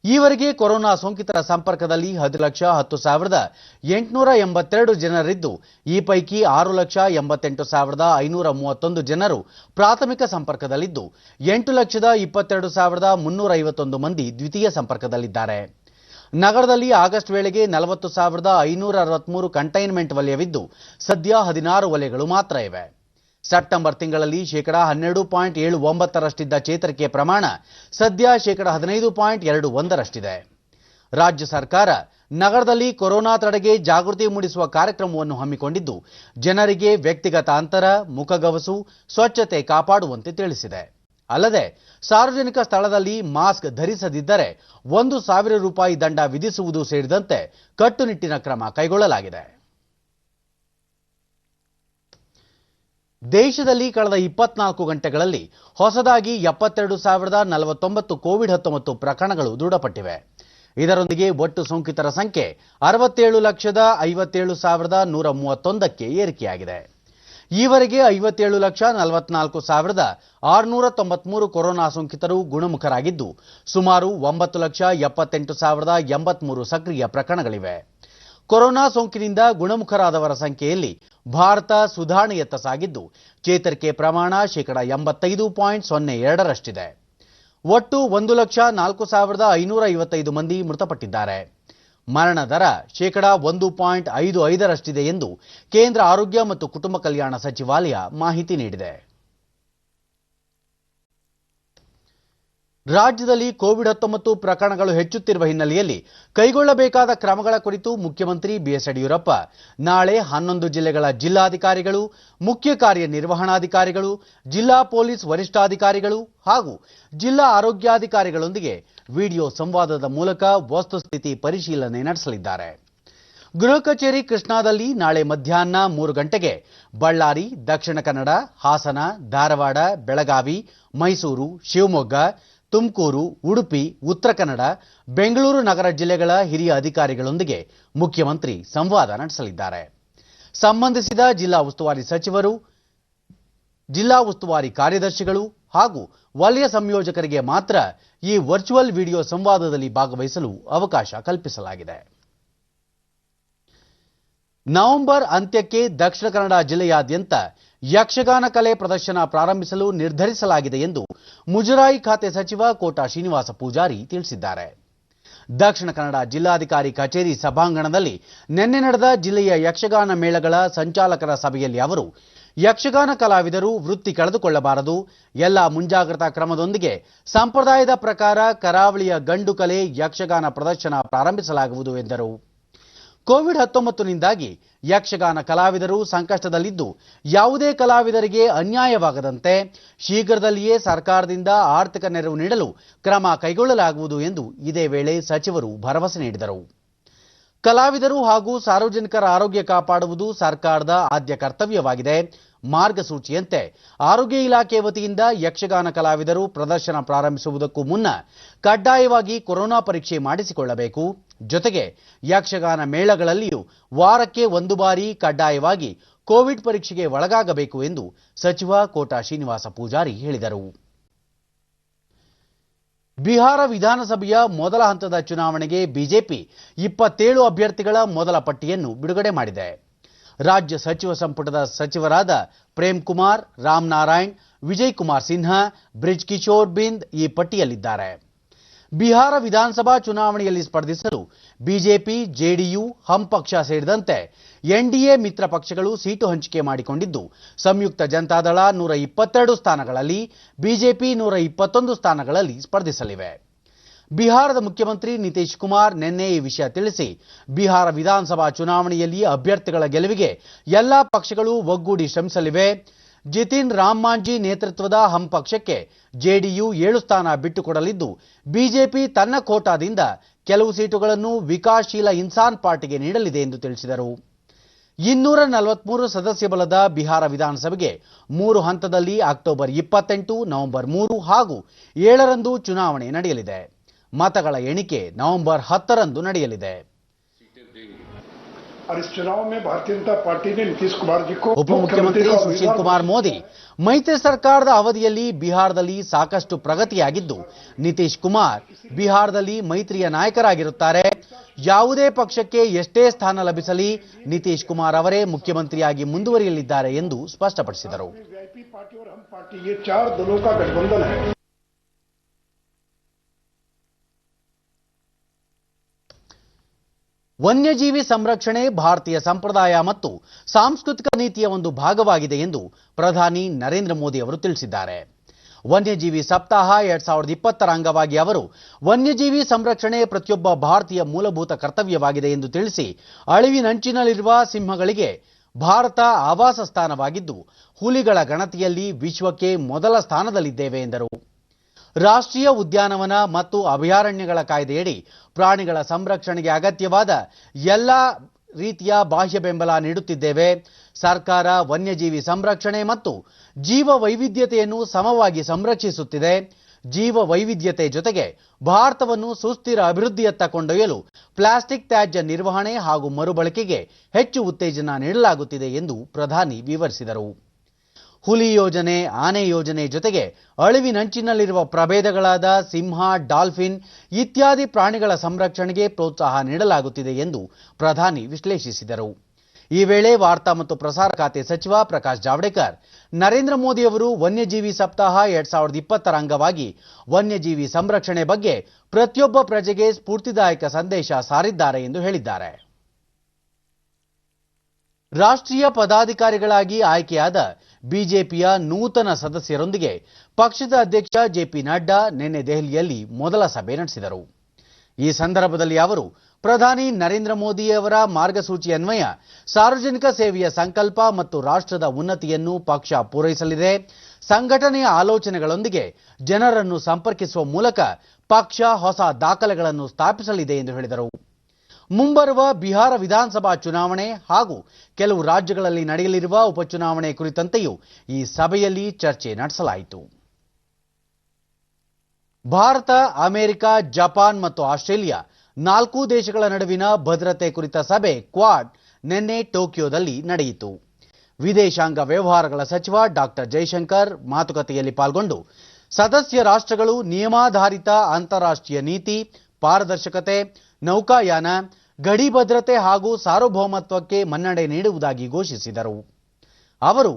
ಈವರೆಗೆ ಕೊರೋನಾ ಸೋಂಕಿತರ ಸಂಪರ್ಕದಲ್ಲಿ 10,10,882 ಜನರಿದ್ದು, ಈ ಪೈಕಿ 6,88,531 ಜನರು ಪ್ರಾಥಮಿಕ ಸಂಪರ್ಕದಲ್ಲಿದ್ದು, 8,22,351 ಮಂದಿ ದ್ವಿತೀಯ ಸಂಪರ್ಕದಲ್ಲಿದ್ದಾರೆ. ನಗರದಲ್ಲಿ ಆಗಸ್ಟ್ ವೇಳೆಗೆ 40,563 ಕಂಟೈನ್ಮೆಂಟ್ ವಲಯವಿದ್ದು, ಸದ್ಯ 16 ವಲಯಗಳು ಮಾತ್ರ ಇವೆ. ಸೆಪ್ಟೆಂಬರ್ ತಿಂಗಳಲ್ಲಿ 12.79ರಷ್ಟಿದ್ದ ಚೇತರಿಕೆ ಪ್ರಮಾಣ ಸದ್ಯ 15.21ರಷ್ಟಿದೆ. ರಾಜ್ಯ ಸರ್ಕಾರ ನಗರದಲ್ಲಿ ಕೊರೋನಾ ತಡೆಗೆ ಜಾಗೃತಿ ಮೂಡಿಸುವ ಕಾರ್ಯಕ್ರಮವನ್ನು ಹಮ್ಮಿಕೊಂಡಿದ್ದು, ಜನರಿಗೆ ವ್ಯಕ್ತಿಗತ ಅಂತರ, ಮುಖಗವಸು, ಸ್ವಚ್ಛತೆ ಕಾಪಾಡುವಂತೆ ತಿಳಿಸಿದೆ. ಅಲ್ಲದೆ ಸಾರ್ವಜನಿಕ ಸ್ಥಳದಲ್ಲಿ ಮಾಸ್ಕ್ ಧರಿಸದಿದ್ದರೆ 1,000 ರೂಪಾಯಿ ದಂಡ ವಿಧಿಸುವುದು ಸೇರಿದಂತೆ ಕಟ್ಟುನಿಟ್ಟಿನ ಕ್ರಮ ಕೈಗೊಳ್ಳಲಾಗಿದೆ. ದೇಶದಲ್ಲಿ ಕಳೆದ 24 ಗಂಟೆಗಳಲ್ಲಿ ಹೊಸದಾಗಿ 72,049 ಕೋವಿಡ್-19 ಪ್ರಕರಣಗಳು ದೃಢಪಟ್ಟಿವೆ. ಇದರೊಂದಿಗೆ ಒಟ್ಟು ಸೋಂಕಿತರ ಸಂಖ್ಯೆ 67,57,131ಕ್ಕೆ ಏರಿಕೆಯಾಗಿದೆ. ಈವರೆಗೆ 57,44,693 ಕೊರೋನಾ ಸೋಂಕಿತರು ಗುಣಮುಖರಾಗಿದ್ದು, ಸುಮಾರು 9,78,083 ಸಕ್ರಿಯ ಪ್ರಕರಣಗಳಿವೆ. ಕೊರೋನಾ ಸೋಂಕಿನಿಂದ ಗುಣಮುಖರಾದವರ ಸಂಖ್ಯೆಯಲ್ಲಿ ಭಾರತ ಸುಧಾರಣೆಯತ್ತ ಸಾಗಿದ್ದು, ಚೇತರಿಕೆ ಪ್ರಮಾಣ 85.02ರಷ್ಟಿದೆ. ಒಟ್ಟು 1,04,555 ಮಂದಿ ಮೃತಪಟ್ಟಿದ್ದಾರೆ. ಮರಣ ದರ 1.55ರಷ್ಟಿದೆ ಎಂದು ಕೇಂದ್ರ ಆರೋಗ್ಯ ಮತ್ತು ಕುಟುಂಬ ಕಲ್ಯಾಣ ಸಚಿವಾಲಯ ಮಾಹಿತಿ ನೀಡಿದೆ. ರಾಜ್ಯದಲ್ಲಿ ಕೋವಿಡ್-19 ಪ್ರಕರಣಗಳು ಹೆಚ್ಚುತ್ತಿರುವ ಹಿನ್ನೆಲೆಯಲ್ಲಿ ಕೈಗೊಳ್ಳಬೇಕಾದ ಕ್ರಮಗಳ ಕುರಿತು ಮುಖ್ಯಮಂತ್ರಿ ಬಿಎಸ್ ಯಡಿಯೂರಪ್ಪ ನಾಳೆ 11 ಜಿಲ್ಲೆಗಳ ಜಿಲ್ಲಾಧಿಕಾರಿಗಳು, ಮುಖ್ಯ ಕಾರ್ಯನಿರ್ವಹಣಾಧಿಕಾರಿಗಳು, ಜಿಲ್ಲಾ ಪೊಲೀಸ್ ವರಿಷ್ಠಾಧಿಕಾರಿಗಳು ಹಾಗೂ ಜಿಲ್ಲಾ ಆರೋಗ್ಯಾಧಿಕಾರಿಗಳೊಂದಿಗೆ ವಿಡಿಯೋ ಸಂವಾದದ ಮೂಲಕ ವಸ್ತುಸ್ಥಿತಿ ಪರಿಶೀಲನೆ ನಡೆಸಲಿದ್ದಾರೆ. ಗೃಹ ಕಚೇರಿ ಕೃಷ್ಣಾದಲ್ಲಿ ನಾಳೆ ಮಧ್ಯಾಹ್ನ 3 ಗಂಟೆಗೆ ಬಳ್ಳಾರಿ, ದಕ್ಷಿಣ ಕನ್ನಡ, ಹಾಸನ, ಧಾರವಾಡ, ಬೆಳಗಾವಿ, ಮೈಸೂರು, ಶಿವಮೊಗ್ಗ, ತುಮಕೂರು, ಉಡುಪಿ, ಉತ್ತರ ಕನ್ನಡ, ಬೆಂಗಳೂರು ನಗರ ಜಿಲ್ಲೆಗಳ ಹಿರಿಯ ಅಧಿಕಾರಿಗಳೊಂದಿಗೆ ಮುಖ್ಯಮಂತ್ರಿ ಸಂವಾದ ನಡೆಸಲಿದ್ದಾರೆ. ಸಂಬಂಧಿಸಿದ ಜಿಲ್ಲಾ ಉಸ್ತುವಾರಿ ಸಚಿವರು, ಜಿಲ್ಲಾ ಉಸ್ತುವಾರಿ ಕಾರ್ಯದರ್ಶಿಗಳು ಹಾಗೂ ವಲಯ ಸಂಯೋಜಕರಿಗೆ ಮಾತ್ರ ಈ ವರ್ಚುವಲ್ ವಿಡಿಯೋ ಸಂವಾದದಲ್ಲಿ ಭಾಗವಹಿಸಲು ಅವಕಾಶ ಕಲ್ಪಿಸಲಾಗಿದೆ. ನವೆಂಬರ್ ಅಂತ್ಯಕ್ಕೆ ದಕ್ಷಿಣ ಕನ್ನಡ ಜಿಲ್ಲೆಯಾದ್ಯಂತ ಯಕ್ಷಗಾನ ಕಲೆ ಪ್ರದರ್ಶನ ಪ್ರಾರಂಭಿಸಲು ನಿರ್ಧರಿಸಲಾಗಿದೆ ಎಂದು ಮುಜರಾಯಿ ಖಾತೆ ಸಚಿವ ಕೋಟಾ ಶ್ರೀನಿವಾಸ ಪೂಜಾರಿ ತಿಳಿಸಿದ್ದಾರೆ. ದಕ್ಷಿಣ ಕನ್ನಡ ಜಿಲ್ಲಾಧಿಕಾರಿ ಕಚೇರಿ ಸಭಾಂಗಣದಲ್ಲಿ ನಿನ್ನೆ ನಡೆದ ಜಿಲ್ಲೆಯ ಯಕ್ಷಗಾನ ಮೇಳಗಳ ಸಂಚಾಲಕರ ಸಭೆಯಲ್ಲಿ ಅವರು, ಯಕ್ಷಗಾನ ಕಲಾವಿದರು ವೃತ್ತಿ ಕಳೆದುಕೊಳ್ಳಬಾರದು, ಎಲ್ಲ ಮುಂಜಾಗ್ರತಾ ಕ್ರಮದೊಂದಿಗೆ ಸಂಪ್ರದಾಯದ ಪ್ರಕಾರ ಕರಾವಳಿಯ ಗಂಡು ಕಲೆ ಯಕ್ಷಗಾನ ಪ್ರದರ್ಶನ ಪ್ರಾರಂಭಿಸಲಾಗುವುದು ಎಂದರು. ಕೋವಿಡ್-19ನಿಂದಾಗಿ ಯಕ್ಷಗಾನ ಕಲಾವಿದರು ಸಂಕಷ್ಟದಲ್ಲಿದ್ದು, ಯಾವುದೇ ಕಲಾವಿದರಿಗೆ ಅನ್ಯಾಯವಾಗದಂತೆ ಶೀಘ್ರದಲ್ಲಿಯೇ ಸರ್ಕಾರದಿಂದ ಆರ್ಥಿಕ ನೆರವು ನೀಡಲು ಕ್ರಮ ಕೈಗೊಳ್ಳಲಾಗುವುದು ಎಂದು ಇದೇ ವೇಳೆ ಸಚಿವರು ಭರವಸೆ ನೀಡಿದರು. ಕಲಾವಿದರು ಹಾಗೂ ಸಾರ್ವಜನಿಕರ ಆರೋಗ್ಯ ಕಾಪಾಡುವುದು ಸರ್ಕಾರದ ಆದ್ಯ ಕರ್ತವ್ಯವಾಗಿದೆ. ಮಾರ್ಗಸೂಚಿಯಂತೆ ಆರೋಗ್ಯ ಇಲಾಖೆ ವತಿಯಿಂದ ಯಕ್ಷಗಾನ ಕಲಾವಿದರು ಪ್ರದರ್ಶನ ಪ್ರಾರಂಭಿಸುವುದಕ್ಕೂ ಮುನ್ನ ಕಡ್ಡಾಯವಾಗಿ ಕೊರೋನಾ ಪರೀಕ್ಷೆ ಮಾಡಿಸಿಕೊಳ್ಳಬೇಕು. ಜೊತೆಗೆ ಯಕ್ಷಗಾನ ಮೇಳಗಳಲ್ಲಿಯೂ ವಾರಕ್ಕೆ 1 ಬಾರಿ ಕಡ್ಡಾಯವಾಗಿ ಕೋವಿಡ್ ಪರೀಕ್ಷೆಗೆ ಒಳಗಾಗಬೇಕು ಎಂದು ಸಚಿವ ಕೋಟಾ ಶ್ರೀನಿವಾಸ ಪೂಜಾರಿ ಹೇಳಿದರು. ಬಿಹಾರ ವಿಧಾನಸಭೆಯ ಮೊದಲ ಹಂತದ ಚುನಾವಣೆಗೆ ಬಿಜೆಪಿ 27 ಅಭ್ಯರ್ಥಿಗಳ ಮೊದಲ ಪಟ್ಟಿಯನ್ನು ಬಿಡುಗಡೆ ಮಾಡಿದೆ. ರಾಜ್ಯ ಸಚಿವ ಸಂಪುಟದ ಸಚಿವರಾದ ಪ್ರೇಮ್ ಕುಮಾರ್, ರಾಮ್ ನಾರಾಯಣ್, ವಿಜಯ್ ಕುಮಾರ್ ಸಿನ್ಹಾ, ಬ್ರಿಜ್ ಕಿಶೋರ್ ಬಿಂದ್ ಈ ಪಟ್ಟಿಯಲ್ಲಿದ್ದಾರೆ. ಬಿಹಾರ ವಿಧಾನಸಭಾ ಚುನಾವಣೆಯಲ್ಲಿ ಸ್ಪರ್ಧಿಸಲು ಬಿಜೆಪಿ, ಜೆಡಿಯು, ಹಮ್ ಪಕ್ಷ ಸೇರಿದಂತೆ ಎನ್ಡಿಎ ಮಿತ್ರ ಪಕ್ಷಗಳು ಸೀಟು ಹಂಚಿಕೆ ಮಾಡಿಕೊಂಡಿದ್ದು, ಸಂಯುಕ್ತ ಜನತಾದಳ 122 ಸ್ಥಾನಗಳಲ್ಲಿ, ಬಿಜೆಪಿ 121 ಸ್ಥಾನಗಳಲ್ಲಿ ಸ್ಪರ್ಧಿಸಲಿವೆ. ಬಿಹಾರದ ಮುಖ್ಯಮಂತ್ರಿ ನಿತೀಶ್ ಕುಮಾರ್ ನಿನ್ನೆ ಈ ವಿಷಯ ತಿಳಿಸಿ, ಬಿಹಾರ ವಿಧಾನಸಭಾ ಚುನಾವಣೆಯಲ್ಲಿ ಅಭ್ಯರ್ಥಿಗಳ ಗೆಲುವಿಗೆ ಎಲ್ಲಾ ಪಕ್ಷಗಳು ಒಗ್ಗೂಡಿ ಶ್ರಮಿಸಲಿವೆ. ಜಿತಿನ್ ರಾಮ್ ಮಾಂಜಿ ನೇತೃತ್ವದ ಹಮ್ ಪಕ್ಷಕ್ಕೆ ಜೆಡಿಯು 7 ಸ್ಥಾನ ಬಿಟ್ಟುಕೊಡಲಿದ್ದು, ಬಿಜೆಪಿ ತನ್ನ ಕೋಟಾದಿಂದ ಕೆಲವು ಸೀಟುಗಳನ್ನು ವಿಕಾಸಶೀಲ ಇನ್ಸಾನ್ ಪಾರ್ಟಿಗೆ ನೀಡಲಿದೆ ಎಂದು ತಿಳಿಸಿದರು. 243 ಸದಸ್ಯ ಬಲದ ಬಿಹಾರ ವಿಧಾನಸಭೆಗೆ 3 ಹಂತದಲ್ಲಿ ಅಕ್ಟೋಬರ್ 28, ನವೆಂಬರ್ 3 ಹಾಗೂ 7ರಂದು ಚುನಾವಣೆ ನಡೆಯಲಿದೆ. मतगळ एणिके नवंबर 10 ನಡೆಯಲಿದೆ. और इस चुनाव में भारतीय जनता पार्टी ने नीतीश कुमार जी को ಉಪಮುಖ್ಯಮಂತ್ರಿ ಸುಶೀಲ್ ಕುಮಾರ್ ಮೋದಿ ಮೈತ್ರಿ ಸರ್ಕಾರದ ಅವಧಿಯಲ್ಲಿ ಬಿಹಾರದಲ್ಲಿ ಸಾಕಷ್ಟು ಪ್ರಗತಿಯಾಗಿದ್ದು ನಿತೀಶ್ ಕುಮಾರ್ ಬಿಹಾರದಲ್ಲಿ ಮೈತ್ರಿಯ ನಾಯಕರಾಗಿರುತ್ತಾರೆ. ಯಾವುದೇ ಪಕ್ಷಕ್ಕೆ ಎಷ್ಟೇ ಸ್ಥಾನ ಲಭಿಸಲಿ ನಿತೀಶ್ ಕುಮಾರ್ ಅವರೇ ಮುಖ್ಯಮಂತ್ರಿಯಾಗಿ ಮುಂದುವರಿಯಲಿದ್ದಾರೆ ಎಂದು ಸ್ಪಷ್ಟಪಡಿಸಿದರು. वीआईपी पार्टी और हम पार्टी ये 4 दलों का गठबंधन है. ವನ್ಯಜೀವಿ ಸಂರಕ್ಷಣೆ ಭಾರತೀಯ ಸಂಪ್ರದಾಯ ಮತ್ತು ಸಾಂಸ್ಕೃತಿಕ ನೀತಿಯ ಒಂದು ಭಾಗವಾಗಿದೆ ಎಂದು ಪ್ರಧಾನಿ ನರೇಂದ್ರ ಮೋದಿ ಅವರು ತಿಳಿಸಿದ್ದಾರೆ. ವನ್ಯಜೀವಿ ಸಪ್ತಾಹ 2020ರ ಅಂಗವಾಗಿ ಅವರು ವನ್ಯಜೀವಿ ಸಂರಕ್ಷಣೆ ಪ್ರತಿಯೊಬ್ಬ ಭಾರತೀಯ ಮೂಲಭೂತ ಕರ್ತವ್ಯವಾಗಿದೆ ಎಂದು ತಿಳಿಸಿ ಅಳಿವಿನಂಚಿನಲ್ಲಿರುವ ಸಿಂಹಗಳಿಗೆ ಭಾರತ ಆವಾಸ ಸ್ಥಾನವಾಗಿದ್ದು ಹುಲಿಗಳ ಗಣತಿಯಲ್ಲಿ ವಿಶ್ವಕ್ಕೆ ಮೊದಲ ಸ್ಥಾನದಲ್ಲಿದ್ದೇವೆ ಎಂದರು. ರಾಷ್ಟ್ರೀಯ ಉದ್ಯಾನವನ ಮತ್ತು ಅಭಯಾರಣ್ಯಗಳ ಕಾಯ್ದೆಯಡಿ ಪ್ರಾಣಿಗಳ ಸಂರಕ್ಷಣೆಗೆ ಅಗತ್ಯವಾದ ಎಲ್ಲ ರೀತಿಯ ಬಾಹ್ಯ ಬೆಂಬಲ ನೀಡುತ್ತಿದ್ದೇವೆ. ಸರ್ಕಾರ ವನ್ಯಜೀವಿ ಸಂರಕ್ಷಣೆ ಮತ್ತು ಜೀವ ವೈವಿಧ್ಯತೆಯನ್ನು ಸಮವಾಗಿ ಸಂರಕ್ಷಿಸುತ್ತಿದೆ. ಜೀವ ವೈವಿಧ್ಯತೆ ಜೊತೆಗೆ ಭಾರತವನ್ನು ಸುಸ್ಥಿರ ಅಭಿವೃದ್ಧಿಯತ್ತ ಕೊಂಡೊಯ್ಯಲು ಪ್ಲಾಸ್ಟಿಕ್ ತ್ಯಾಜ್ಯ ನಿರ್ವಹಣೆ ಹಾಗೂ ಮರುಬಳಕೆಗೆ ಹೆಚ್ಚು ಉತ್ತೇಜನ ನೀಡಲಾಗುತ್ತಿದೆ ಎಂದು ಪ್ರಧಾನಿ ವಿವರಿಸಿದರು. ಹುಲಿ ಯೋಜನೆ, ಆನೆ ಯೋಜನೆ ಜೊತೆಗೆ ಅಳಿವಿನಂಚಿನಲ್ಲಿರುವ ಪ್ರಭೇದಗಳಾದ ಸಿಂಹ, ಡಾಲ್ಫಿನ್ ಇತ್ಯಾದಿ ಪ್ರಾಣಿಗಳ ಸಂರಕ್ಷಣೆಗೆ ಪ್ರೋತ್ಸಾಹ ನೀಡಲಾಗುತ್ತಿದೆ ಎಂದು ಪ್ರಧಾನಿ ವಿಶ್ಲೇಷಿಸಿದರು. ಈ ವೇಳೆ ವಾರ್ತಾ ಮತ್ತು ಪ್ರಸಾರ ಖಾತೆ ಸಚಿವ ಪ್ರಕಾಶ್ ಜಾವಡೇಕರ್ ನರೇಂದ್ರ ಮೋದಿ ಅವರು ವನ್ಯಜೀವಿ ಸಪ್ತಾಹ 2020ರ ಅಂಗವಾಗಿ ವನ್ಯಜೀವಿ ಸಂರಕ್ಷಣೆ ಬಗ್ಗೆ ಪ್ರತಿಯೊಬ್ಬ ಪ್ರಜೆಗೆ ಸ್ಫೂರ್ತಿದಾಯಕ ಸಂದೇಶ ಸಾರಿದ್ದಾರೆ ಎಂದು ಹೇಳಿದ್ದಾರೆ. ರಾಷ್ಟ್ರೀಯ ಪದಾಧಿಕಾರಿಗಳಾಗಿ ಆಯ್ಕೆಯಾದ ಬಿಜೆಪಿಯ ನೂತನ ಸದಸ್ಯರೊಂದಿಗೆ ಪಕ್ಷದ ಅಧ್ಯಕ್ಷ ಜೆಪಿ ನಡ್ಡಾ ನಿನ್ನೆ ದೆಹಲಿಯಲ್ಲಿ ಮೊದಲ ಸಭೆ ನಡೆಸಿದರು. ಈ ಸಂದರ್ಭದಲ್ಲಿ ಅವರು ಪ್ರಧಾನಿ ನರೇಂದ್ರ ಮೋದಿ ಅವರ ಮಾರ್ಗಸೂಚಿ ಅನ್ವಯ ಸಾರ್ವಜನಿಕ ಸೇವೆಯ ಸಂಕಲ್ಪ ಮತ್ತು ರಾಷ್ಟ್ರದ ಉನ್ನತಿಯನ್ನು ಪಕ್ಷ ಪೂರೈಸಲಿದೆ. ಸಂಘಟನೆಯ ಆಲೋಚನೆಗಳೊಂದಿಗೆ ಜನರನ್ನು ಸಂಪರ್ಕಿಸುವ ಮೂಲಕ ಪಕ್ಷ ಹೊಸ ದಾಖಲೆಗಳನ್ನು ಸ್ಥಾಪಿಸಲಿದೆ ಎಂದು ಹೇಳಿದರು. ಮುಂಬರುವ ಬಿಹಾರ ವಿಧಾನಸಭಾ ಚುನಾವಣೆ ಹಾಗೂ ಕೆಲವು ರಾಜ್ಯಗಳಲ್ಲಿ ನಡೆಯಲಿರುವ ಉಪಚುನಾವಣೆ ಕುರಿತಂತೆಯೂ ಈ ಸಭೆಯಲ್ಲಿ ಚರ್ಚೆ ನಡೆಸಲಾಯಿತು. ಭಾರತ, ಅಮೆರಿಕ, ಜಪಾನ್ ಮತ್ತು ಆಸ್ಟ್ರೇಲಿಯಾ 4 ದೇಶಗಳ ನಡುವಿನ ಭದ್ರತೆ ಕುರಿತ ಸಭೆ ಕ್ವಾಡ್ ನಿನ್ನೆ ಟೋಕಿಯೋದಲ್ಲಿ ನಡೆಯಿತು. ವಿದೇಶಾಂಗ ವ್ಯವಹಾರಗಳ ಸಚಿವ ಡಾಕ್ಟರ್ ಜೈಶಂಕರ್ ಮಾತುಕತೆಯಲ್ಲಿ ಪಾಲ್ಗೊಂಡು ಸದಸ್ಯ ರಾಷ್ಟ್ರಗಳು ನಿಯಮಾಧಾರಿತ ಅಂತಾರಾಷ್ಟ್ರೀಯ ನೀತಿ, ಪಾರದರ್ಶಕತೆ, ನೌಕಾಯಾನ, ಗಡಿ ಭದ್ರತೆ ಹಾಗೂ ಸಾರ್ವಭೌಮತ್ವಕ್ಕೆ ಮನ್ನಣೆ ನೀಡುವುದಾಗಿ ಘೋಷಿಸಿದರು. ಅವರು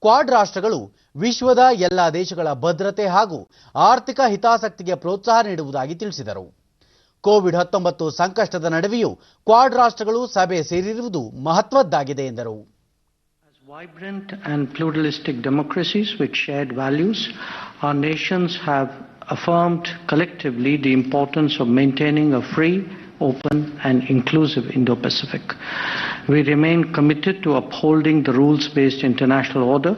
ಕ್ವಾಡ್ ರಾಷ್ಟ್ರಗಳು ವಿಶ್ವದ ಎಲ್ಲ ದೇಶಗಳ ಭದ್ರತೆ ಹಾಗೂ ಆರ್ಥಿಕ ಹಿತಾಸಕ್ತಿಗೆ ಪ್ರೋತ್ಸಾಹ ನೀಡುವುದಾಗಿ ತಿಳಿಸಿದರು. ಕೋವಿಡ್-19 ಸಂಕಷ್ಟದ ನಡುವೆಯೂ ಕ್ವಾಡ್ ರಾಷ್ಟ್ರಗಳು ಸಭೆ ಸೇರಿರುವುದು ಮಹತ್ವದ್ದಾಗಿದೆ ಎಂದರು. Vibrant and pluralistic democracies with shared values, our nations have affirmed collectively the importance of maintaining a free, open and inclusive Indo-Pacific. We remain committed to upholding the rules-based international order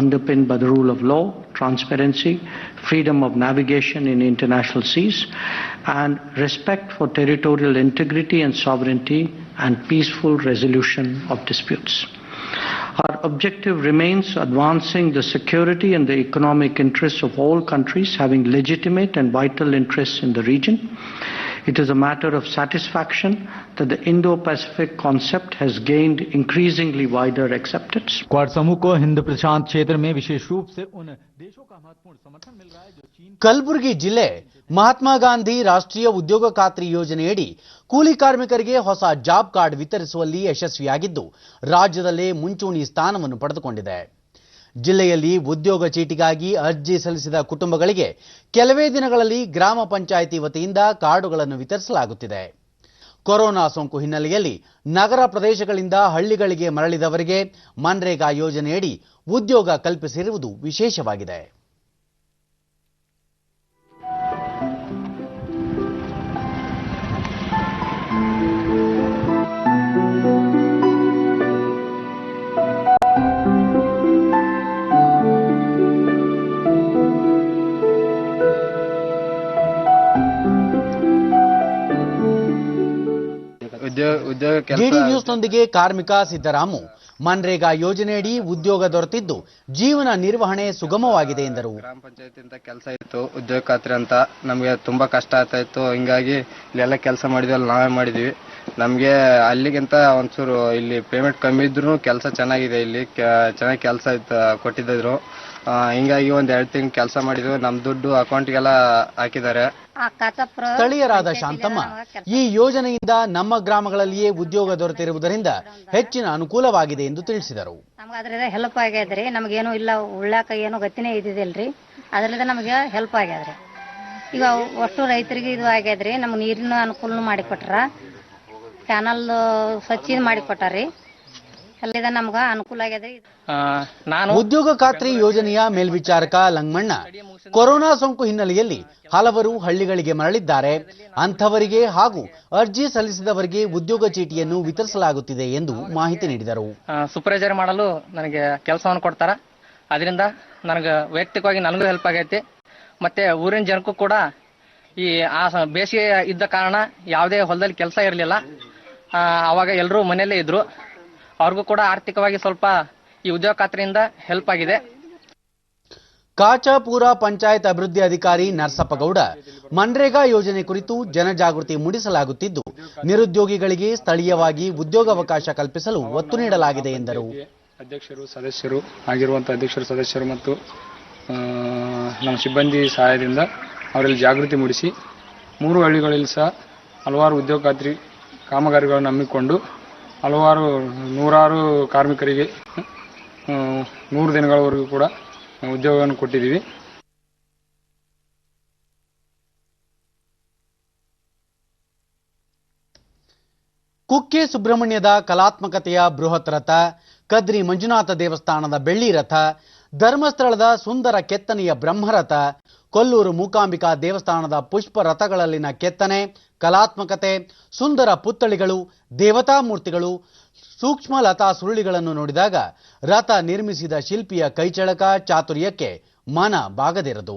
underpinned by the rule of law, transparency, freedom of navigation in international seas, and respect for territorial integrity and sovereignty and peaceful resolution of disputes. Our objective remains advancing the security and the economic interests of all countries having legitimate and vital interests in the region. It is a matter of satisfaction that the Indo-Pacific concept has gained increasingly wider acceptance. Quad समूह को हिंद प्रशांत क्षेत्र में विशेष रूप से उन देशों का महत्वपूर्ण समर्थन मिल रहा है जो चीन ಕಲಬುರಗಿ ಜಿಲ್ಲೆ ಮಹಾತ್ಮ ಗಾಂಧಿ ರಾಷ್ಟ್ರೀಯ ಉದ್ಯೋಗ ಖಾತ್ರಿ ಯೋಜನೆಯಡಿ ಕೂಲಿ ಕಾರ್ಮಿಕರಿಗೆ ಹೊಸ ಜಾಬ್ ಕಾರ್ಡ್ ವಿತರಿಸುವಲ್ಲಿ ಯಶಸ್ವಿಯಾಗಿದ್ದು ರಾಜ್ಯದಲ್ಲೇ ಮುಂಚೂಣಿ ಸ್ಥಾನವನ್ನು ಪಡೆದುಕೊಂಡಿದೆ. ಜಿಲ್ಲೆಯಲ್ಲಿ ಉದ್ಯೋಗ ಚೀಟಿಗಾಗಿ ಅರ್ಜಿ ಸಲ್ಲಿಸಿದ ಕುಟುಂಬಗಳಿಗೆ ಕೆಲವೇ ದಿನಗಳಲ್ಲಿ ಗ್ರಾಮ ಪಂಚಾಯಿತಿ ವತಿಯಿಂದ ಕಾರ್ಡುಗಳನ್ನು ವಿತರಿಸಲಾಗುತ್ತಿದೆ. ಕೊರೋನಾ ಸೋಂಕು ಹಿನ್ನೆಲೆಯಲ್ಲಿ ನಗರ ಪ್ರದೇಶಗಳಿಂದ ಹಳ್ಳಿಗಳಿಗೆ ಮರಳಿದವರಿಗೆ ಮನ್ರೇಗಾ ಯೋಜನೆಯಡಿ ಉದ್ಯೋಗ ಕಲ್ಪಿಸಿರುವುದು ವಿಶೇಷವಾಗಿದೆ. ಉದ್ಯೋಗ ಡಿಡಿ ನ್ಯೂಸ್ನೊಂದಿಗೆ ಕಾರ್ಮಿಕ ಸಿದ್ದರಾಮು ಮನ್ರೇಗಾ ಯೋಜನೆಯಡಿ ಉದ್ಯೋಗ ದೊರೆತಿದ್ದು ಜೀವನ ನಿರ್ವಹಣೆ ಸುಗಮವಾಗಿದೆ ಎಂದರು. ಗ್ರಾಮ ಪಂಚಾಯತಿಯಿಂದ ಕೆಲಸ ಇತ್ತು, ಉದ್ಯೋಗ ಖಾತ್ರಿ ಅಂತ. ನಮಗೆ ತುಂಬಾ ಕಷ್ಟ ಆಗ್ತಾ ಇತ್ತು. ಹಿಂಗಾಗಿ ಇಲ್ಲೆಲ್ಲ ಕೆಲಸ ಮಾಡಿದ್ವಿ, ನಾವೇ ಮಾಡಿದ್ವಿ. ನಮಗೆ ಅಲ್ಲಿಗಿಂತ ಒಂಚೂರು ಇಲ್ಲಿ ಪೇಮೆಂಟ್ ಕಮ್ಮಿ ಇದ್ರು ಕೆಲಸ ಚೆನ್ನಾಗಿದೆ. ಇಲ್ಲಿ ಚೆನ್ನಾಗಿ ಕೆಲಸ ಕೊಟ್ಟಿದ್ರು. ಹಿಂಗಾಗಿ ಒಂದ್ 2 ತಿಂಗಳು ಕೆಲಸ ಮಾಡಿದ್ವಿ. ನಮ್ ದುಡ್ಡು ಅಕೌಂಟ್ಗೆಲ್ಲ ಹಾಕಿದ್ದಾರೆ. ಸ್ಥಳೀಯರಾದ ಶಾಂತಮ್ಮ ಈ ಯೋಜನೆಯಿಂದ ನಮ್ಮ ಗ್ರಾಮಗಳಲ್ಲಿಯೇ ಉದ್ಯೋಗ ದೊರೆತಿರುವುದರಿಂದ ಹೆಚ್ಚಿನ ಅನುಕೂಲವಾಗಿದೆ ಎಂದು ತಿಳಿಸಿದರು. ನಮ್ಗೆ ಅದರಿಂದ ಹೆಲ್ಪ್ ಆಗ್ಯಾದ್ರಿ. ನಮಗೇನು ಇಲ್ಲ ಉಳ್ಳಾಕ ಏನು ಗತಿನೇ ಇದ್ದಿದ್ದಿಲ್ರಿ. ಅದರಿಂದ ನಮಗೆ ಹೆಲ್ಪ್ ಆಗ್ಯಾದ್ರಿ. ಈಗ ಅಷ್ಟು ರೈತರಿಗೆ ಇದು ಆಗ್ಯಾದ್ರಿ. ನಮ್ಗೆ ನೀರಿನ ಅನುಕೂಲ ಮಾಡಿಕೊಟ್ರ, ಕ್ಯಾನಲ್ ಸ್ವಚ್ಛ ಮಾಡಿಕೊಟ್ಟಾರಿ. ಅಲ್ಲಿಂದ ನಮ್ಗೆ ಅನುಕೂಲ ಆಗ್ಯಾದ್ರಿ. ಉದ್ಯೋಗ ಖಾತ್ರಿ ಯೋಜನೆಯ ಮೇಲ್ವಿಚಾರಕ ಲಂಗಮಣ್ಣ ಕೊರೋನಾ ಸೋಂಕು ಹಿನ್ನೆಲೆಯಲ್ಲಿ ಹಲವರು ಹಳ್ಳಿಗಳಿಗೆ ಮರಳಿದ್ದಾರೆ. ಅಂಥವರಿಗೆ ಹಾಗೂ ಅರ್ಜಿ ಸಲ್ಲಿಸಿದವರಿಗೆ ಉದ್ಯೋಗ ಚೀಟಿಯನ್ನು ವಿತರಿಸಲಾಗುತ್ತಿದೆ ಎಂದು ಮಾಹಿತಿ ನೀಡಿದರು. ಸೂಪರ್ವೈಸರ್ ಮಾಡಲು ನನಗೆ ಕೆಲಸವನ್ನು ಕೊಡ್ತಾರ. ಅದರಿಂದ ನನಗೆ ವೈಯಕ್ತಿಕವಾಗಿ ನನಗೂ ಹೆಲ್ಪ್ ಆಗೈತಿ. ಮತ್ತೆ ಊರಿನ ಜನಕ್ಕೂ ಕೂಡ ಈ ಬೇಸಿಗೆ ಇದ್ದ ಕಾರಣ ಯಾವುದೇ ಹೊಲದಲ್ಲಿ ಕೆಲಸ ಇರಲಿಲ್ಲ. ಅವಾಗ ಎಲ್ಲರೂ ಮನೆಯಲ್ಲೇ ಇದ್ರು. ಅವ್ರಿಗೂ ಕೂಡ ಆರ್ಥಿಕವಾಗಿ ಸ್ವಲ್ಪ ಈ ಉದ್ಯೋಗ ಖಾತ್ರಿಯಿಂದ ಹೆಲ್ಪ್ ಆಗಿದೆ. ಕಾಚಾಪುರ ಪಂಚಾಯತ್ ಅಭಿವೃದ್ಧಿ ಅಧಿಕಾರಿ ನರಸಪ್ಪಗೌಡ ಮನ್ರೇಗಾ ಯೋಜನೆ ಕುರಿತು ಜನಜಾಗೃತಿ ಮೂಡಿಸಲಾಗುತ್ತಿದ್ದು ನಿರುದ್ಯೋಗಿಗಳಿಗೆ ಸ್ಥಳೀಯವಾಗಿ ಉದ್ಯೋಗಾವಕಾಶ ಕಲ್ಪಿಸಲು ಒತ್ತು ನೀಡಲಾಗಿದೆ ಎಂದರು. ಸದಸ್ಯರು ಆಗಿರುವಂತಹ ಸದಸ್ಯರು ಮತ್ತು ನಮ್ಮ ಸಿಬ್ಬಂದಿ ಸಹಾಯದಿಂದ ಅವರಲ್ಲಿ ಜಾಗೃತಿ ಮೂಡಿಸಿ 3 ಹಳ್ಳಿಗಳಲ್ಲಿ ಸಹ ಹಲವಾರು ಉದ್ಯೋಗ ಖಾತ್ರಿ ಕಾಮಗಾರಿಗಳನ್ನು ಹಮ್ಮಿಕೊಂಡು ನೂರಾರು ಕಾರ್ಮಿಕರಿಗೆ 100 ದಿನಗಳವರೆಗೂ ಕೂಡ ಉದ್ಯೋಗವನ್ನು ಕೊಟ್ಟಿದ್ದೀವಿ. ಕುಕ್ಕೆ ಸುಬ್ರಹ್ಮಣ್ಯದ ಕಲಾತ್ಮಕತೆಯ ಬೃಹತ್ ರಥ, ಕದ್ರಿ ಮಂಜುನಾಥ ದೇವಸ್ಥಾನದ ಬೆಳ್ಳಿ ರಥ, ಧರ್ಮಸ್ಥಳದ ಸುಂದರ ಕೆತ್ತನೆಯ ಬ್ರಹ್ಮರಥ, ಕೊಲ್ಲೂರು ಮೂಕಾಂಬಿಕಾ ದೇವಸ್ಥಾನದ ಪುಷ್ಪ ರಥಗಳಲ್ಲಿನ ಕೆತ್ತನೆ, ಕಲಾತ್ಮಕತೆ, ಸುಂದರ ಪುತ್ಥಳಿಗಳು, ದೇವತಾ ಮೂರ್ತಿಗಳು, ಸೂಕ್ಷ್ಮ ಲತಾ ಸುರುಳಿಗಳನ್ನು ನೋಡಿದಾಗ ರಥ ನಿರ್ಮಿಸಿದ ಶಿಲ್ಪಿಯ ಕೈಚಳಕ ಚಾತುರ್ಯಕ್ಕೆ ಮನ ಬಾಗದಿರದು.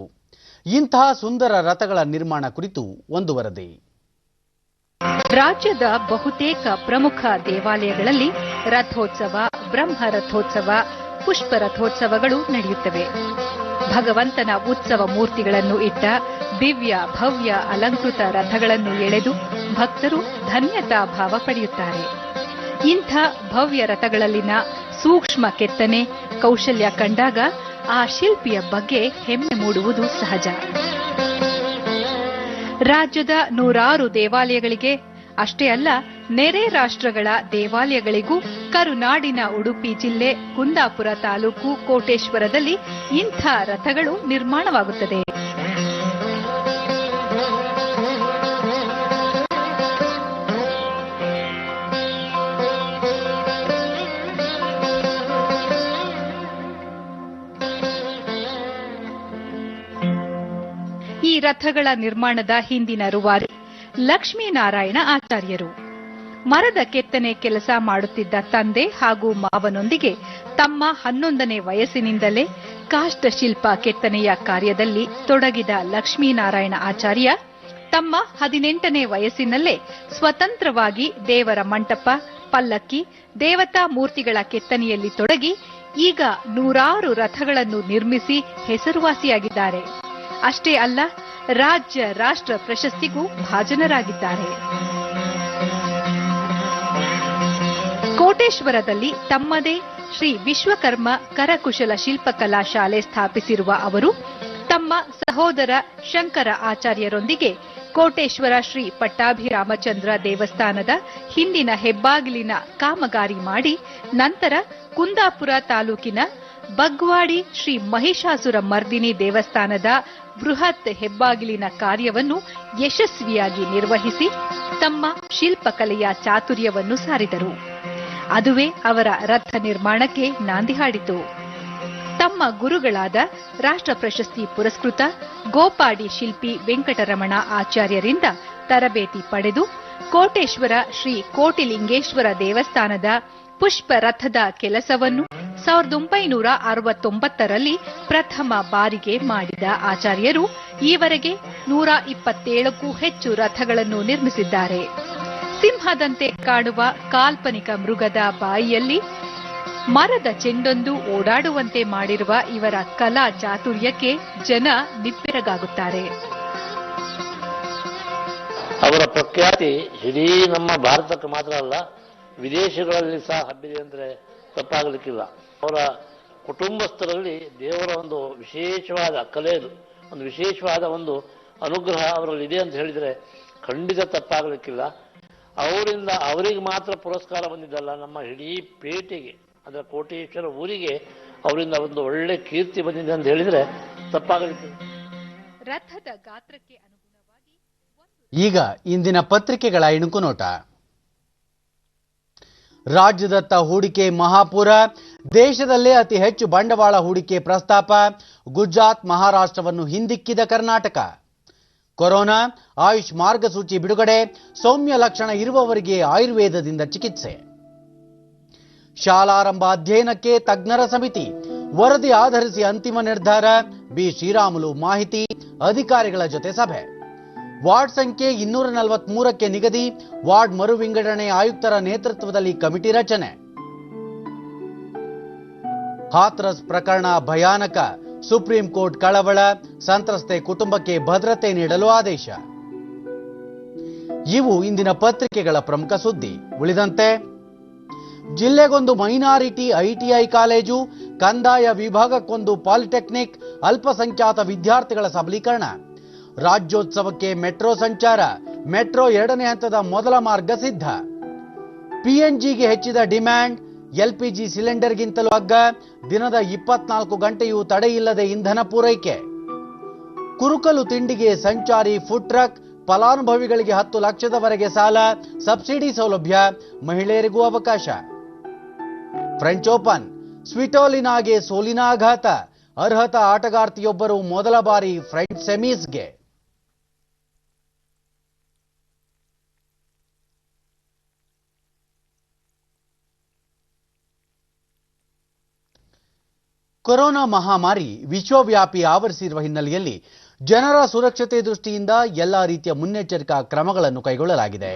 ಇಂತಹ ಸುಂದರ ರಥಗಳ ನಿರ್ಮಾಣ ಕುರಿತು ಒಂದು ವರದಿ. ರಾಜ್ಯದ ಬಹುತೇಕ ಪ್ರಮುಖ ದೇವಾಲಯಗಳಲ್ಲಿ ರಥೋತ್ಸವ, ಬ್ರಹ್ಮ ರಥೋತ್ಸವ, ಪುಷ್ಪ ರಥೋತ್ಸವಗಳು ನಡೆಯುತ್ತವೆ. ಭಗವಂತನ ಉತ್ಸವ ಮೂರ್ತಿಗಳನ್ನು ಇಟ್ಟ ದಿವ್ಯ ಭವ್ಯ ಅಲಂಕೃತ ರಥಗಳನ್ನು ಎಳೆದು ಭಕ್ತರು ಧನ್ಯತಾ ಭಾವ ಪಡೆಯುತ್ತಾರೆ. ಇಂಥ ಭವ್ಯ ರಥಗಳಲ್ಲಿನ ಸೂಕ್ಷ್ಮ ಕೆತ್ತನೆ, ಕೌಶಲ್ಯ ಕಂಡಾಗ ಆ ಶಿಲ್ಪಿಯ ಬಗ್ಗೆ ಹೆಮ್ಮೆ ಮೂಡುವುದು ಸಹಜ. ರಾಜ್ಯದ 100 ದೇವಾಲಯಗಳಿಗೆ ಅಷ್ಟೇ ಅಲ್ಲ, ನೆರೆ ರಾಷ್ಟ್ರಗಳ ದೇವಾಲಯಗಳಿಗೂ ಕರುನಾಡಿನ ಉಡುಪಿ ಜಿಲ್ಲೆ ಕುಂದಾಪುರ ತಾಲೂಕು ಕೋಟೇಶ್ವರದಲ್ಲಿ ಇಂಥ ರಥಗಳು ನಿರ್ಮಾಣವಾಗುತ್ತದೆ. ಈ ರಥಗಳ ನಿರ್ಮಾಣದ ಹಿಂದಿನ ರೂವಾರಿ ಲಕ್ಷ್ಮೀನಾರಾಯಣ ಆಚಾರ್ಯರು. ಮರದ ಕೆತ್ತನೆ ಕೆಲಸ ಮಾಡುತ್ತಿದ್ದ ತಂದೆ ಹಾಗೂ ಮಾವನೊಂದಿಗೆ ತಮ್ಮ 11ನೇ ವಯಸ್ಸಿನಿಂದಲೇ ಕಾಷ್ಟಶಿಲ್ಪ ಕೆತ್ತನೆಯ ಕಾರ್ಯದಲ್ಲಿ ತೊಡಗಿದ ಲಕ್ಷ್ಮೀನಾರಾಯಣ ಆಚಾರ್ಯ ತಮ್ಮ 18ನೇ ವಯಸ್ಸಿನಲ್ಲೇ ಸ್ವತಂತ್ರವಾಗಿ ದೇವರ ಮಂಟಪ, ಪಲ್ಲಕ್ಕಿ, ದೇವತಾ ಮೂರ್ತಿಗಳ ಕೆತ್ತನೆಯಲ್ಲಿ ತೊಡಗಿ ಈಗ 100 ರಥಗಳನ್ನು ನಿರ್ಮಿಸಿ ಹೆಸರುವಾಸಿಯಾಗಿದ್ದಾರೆ. ಅಷ್ಟೇ ಅಲ್ಲ, ರಾಜ್ಯ ರಾಷ್ಟ್ರ ಪ್ರಶಸ್ತಿಗೂ ಭಾಜನರಾಗಿದ್ದಾರೆ. ಕೋಟೇಶ್ವರದಲ್ಲಿ ತಮ್ಮದೇ ಶ್ರೀ ವಿಶ್ವಕರ್ಮ ಕರಕುಶಲ ಶಿಲ್ಪಕಲಾ ಶಾಲೆ ಸ್ಥಾಪಿಸಿರುವ ಅವರು ತಮ್ಮ ಸಹೋದರ ಶಂಕರ ಆಚಾರ್ಯರೊಂದಿಗೆ ಕೋಟೇಶ್ವರ ಶ್ರೀ ಪಟ್ಟಾಭಿರಾಮಚಂದ್ರ ದೇವಸ್ಥಾನದ ಹಿಂದಿನ ಹೆಬ್ಬಾಗಿಲಿನ ಕಾಮಗಾರಿ ಮಾಡಿ ನಂತರ ಕುಂದಾಪುರ ತಾಲೂಕಿನ ಬಗ್ವಾಡಿ ಶ್ರೀ ಮಹಿಷಾಸುರ ಮರ್ದಿನಿ ದೇವಸ್ಥಾನದ ಬೃಹತ್ ಹೆಬ್ಬಾಗಿಲಿನ ಕಾರ್ಯವನ್ನು ಯಶಸ್ವಿಯಾಗಿ ನಿರ್ವಹಿಸಿ ತಮ್ಮ ಶಿಲ್ಪಕಲೆಯ ಚಾತುರ್ಯವನ್ನು ಸಾರಿದರು. ಅದುವೇ ಅವರ ರಥ ನಿರ್ಮಾಣಕ್ಕೆ ನಾಂದಿ ಹಾಡಿತು. ತಮ್ಮ ಗುರುಗಳಾದ ರಾಷ್ಟ್ರ ಪ್ರಶಸ್ತಿ ಪುರಸ್ಕೃತ ಗೋಪಾಡಿ ಶಿಲ್ಪಿ ವೆಂಕಟರಮಣ ಆಚಾರ್ಯರಿಂದ ತರಬೇತಿ ಪಡೆದು ಕೋಟೇಶ್ವರ ಶ್ರೀ ಕೋಟಿಲಿಂಗೇಶ್ವರ ದೇವಸ್ಥಾನದ ಪುಷ್ಪ ರಥದ ಕೆಲಸವನ್ನು 1969ರಲ್ಲಿ ಪ್ರಥಮ ಬಾರಿಗೆ ಮಾಡಿದ ಆಚಾರ್ಯರು ಈವರೆಗೆ 127ಕ್ಕೂ ಹೆಚ್ಚು ರಥಗಳನ್ನು ನಿರ್ಮಿಸಿದ್ದಾರೆ. ಸಿಂಹದಂತೆ ಕಾಣುವ ಕಾಲ್ಪನಿಕ ಮೃಗದ ಬಾಯಿಯಲ್ಲಿ ಮರದ ಚೆಂಡೊಂದು ಓಡಾಡುವಂತೆ ಮಾಡಿರುವ ಇವರ ಕಲಾ ಚಾತುರ್ಯಕ್ಕೆ ಜನ ನಿಬ್ಬೆರಗಾಗುತ್ತಾರೆ. ಅವರ ಪ್ರಖ್ಯಾತಿ ಇಡೀ ನಮ್ಮ ಭಾರತಕ್ಕೆ ಮಾತ್ರ ಅಲ್ಲ, ವಿದೇಶಗಳಲ್ಲಿ ಸಹ ಹಬ್ಬಿದೆ ಅಂದರೆ ತಪ್ಪಾಗಲಿಕ್ಕಿಲ್ಲ. ಅವರ ಕುಟುಂಬಸ್ಥರಲ್ಲಿ ದೇವರ ಒಂದು ವಿಶೇಷವಾದ ಕಲೆಯದು, ಒಂದು ವಿಶೇಷವಾದ ಒಂದು ಅನುಗ್ರಹ ಅವರಲ್ಲಿ ಇದೆ ಅಂತ ಹೇಳಿದರೆ ಖಂಡಿತ ತಪ್ಪಾಗಲಿಕ್ಕಿಲ್ಲ. ಅವರಿಂದ ಅವರಿಗೆ ಮಾತ್ರ ಪುರಸ್ಕಾರ ಬಂದಿದ್ದಲ್ಲ, ನಮ್ಮ ಇಡೀ ಪೇಟೆಗೆ, ಅದರ ಕೋಟೇಶ್ವರ ಊರಿಗೆ ಅವರಿಂದ ಒಂದು ಒಳ್ಳೆ ಕೀರ್ತಿ ಬಂದಿದೆ ಅಂತ ಹೇಳಿದರೆ ತಪ್ಪಾಗಲಿಕ್ಕಿಲ್ಲ. ರಥದ ಗಾತ್ರಕ್ಕೆ ಅನುಗುಣವಾಗಿ ಈಗ ಇಂದಿನ ಪತ್ರಿಕೆಗಳ ಇಣುಕು ನೋಟ. ರಾಜ್ಯದತ್ತ ಹೂಡಿಕೆ ಮಹಾಪೂರ, ದೇಶದಲ್ಲೇ ಅತಿ ಹೆಚ್ಚು ಬಂಡವಾಳ ಹೂಡಿಕೆ ಪ್ರಸ್ತಾಪ, ಗುಜರಾತ್ ಮಹಾರಾಷ್ಟ್ರವನ್ನು ಹಿಂದಿಕ್ಕಿದ ಕರ್ನಾಟಕ. ಕೊರೋನಾ, ಆಯುಷ್ ಮಾರ್ಗಸೂಚಿ ಬಿಡುಗಡೆ, ಸೌಮ್ಯ ಲಕ್ಷಣ ಇರುವವರಿಗೆ ಆಯುರ್ವೇದದಿಂದ ಚಿಕಿತ್ಸೆ. ಶಾಲಾರಂಭ ಅಧ್ಯಯನಕ್ಕೆ ತಜ್ಞರ ಸಮಿತಿ, ವರದಿ ಆಧರಿಸಿ ಅಂತಿಮ ನಿರ್ಧಾರ, ಬಿ ಶ್ರೀರಾಮುಲು ಮಾಹಿತಿ, ಅಧಿಕಾರಿಗಳ ಜೊತೆ ಸಭೆ. ವಾರ್ಡ್ ಸಂಖ್ಯೆ 243ಕ್ಕೆ ನಿಗದಿ, ವಾರ್ಡ್ ಮರು ವಿಂಗಡಣೆ ಆಯುಕ್ತರ ನೇತೃತ್ವದಲ್ಲಿ ಕಮಿಟಿ ರಚನೆ. ಹಾಥ್ರಸ್ ಪ್ರಕರಣ ಭಯಾನಕ, ಸುಪ್ರೀಂ ಕೋರ್ಟ್ ಕಳವಳ, ಸಂತ್ರಸ್ತೆ ಕುಟುಂಬಕ್ಕೆ ಭದ್ರತೆ ನೀಡಲು ಆದೇಶ. ಇವು ಇಂದಿನ ಪತ್ರಿಕೆಗಳ ಪ್ರಮುಖ ಸುದ್ದಿ. ಉಳಿದಂತೆ ಜಿಲ್ಲೆಗೊಂದು ಮೈನಾರಿಟಿ ಐಟಿಐ ಕಾಲೇಜು, ಕಂದಾಯ ವಿಭಾಗಕ್ಕೊಂದು ಪಾಲಿಟೆಕ್ನಿಕ್, ಅಲ್ಪಸಂಖ್ಯಾತ ವಿದ್ಯಾರ್ಥಿಗಳ ಸಬಲೀಕರಣ. ರಾಜ್ಯೋತ್ಸವಕ್ಕೆ ಮೆಟ್ರೋ ಸಂಚಾರ, ಮೆಟ್ರೋ 2ನೇ ಹಂತದ ಮೊದಲ ಮಾರ್ಗ ಸಿದ್ಧ. ಪಿಎನ್ಜಿಗೆ ಹೆಚ್ಚಿದ ಡಿಮ್ಯಾಂಡ್, ಎಲ್ಪಿಜಿ ಸಿಲಿಂಡರ್ಗಿಂತಲೂ ಅಗ್ಗ, ದಿನದ 24 ಗಂಟೆಯೂ ತಡೆಯಿಲ್ಲದೆ ಇಂಧನ ಪೂರೈಕೆ. ಕುರುಕಲು ತಿಂಡಿಗೆ ಸಂಚಾರಿ ಫುಡ್ ಟ್ರಕ್, ಫಲಾನುಭವಿಗಳಿಗೆ 10 ಲಕ್ಷದವರೆಗೆ ಸಾಲ, ಸಬ್ಸಿಡಿ ಸೌಲಭ್ಯ, ಮಹಿಳೆಯರಿಗೂ ಅವಕಾಶ. ಫ್ರೆಂಚ್ ಓಪನ್, ಸ್ವಿಟೋಲಿನಾಗೆ ಸೋಲಿನ ಆಘಾತ, ಅರ್ಹತಾ ಆಟಗಾರ್ತಿಯೊಬ್ಬರು ಮೊದಲ ಬಾರಿ ಫ್ರೆಂಚ್ ಸೆಮೀಸ್ಗೆ. ಕೊರೋನಾ ಮಹಾಮಾರಿ ವಿಶ್ವವ್ಯಾಪಿ ಆವರಿಸಿರುವ ಹಿನ್ನೆಲೆಯಲ್ಲಿ ಜನರ ಸುರಕ್ಷತೆ ದೃಷ್ಟಿಯಿಂದ ಎಲ್ಲಾ ರೀತಿಯ ಮುನ್ನೆಚ್ಚರಿಕಾ ಕ್ರಮಗಳನ್ನು ಕೈಗೊಳ್ಳಲಾಗಿದೆ.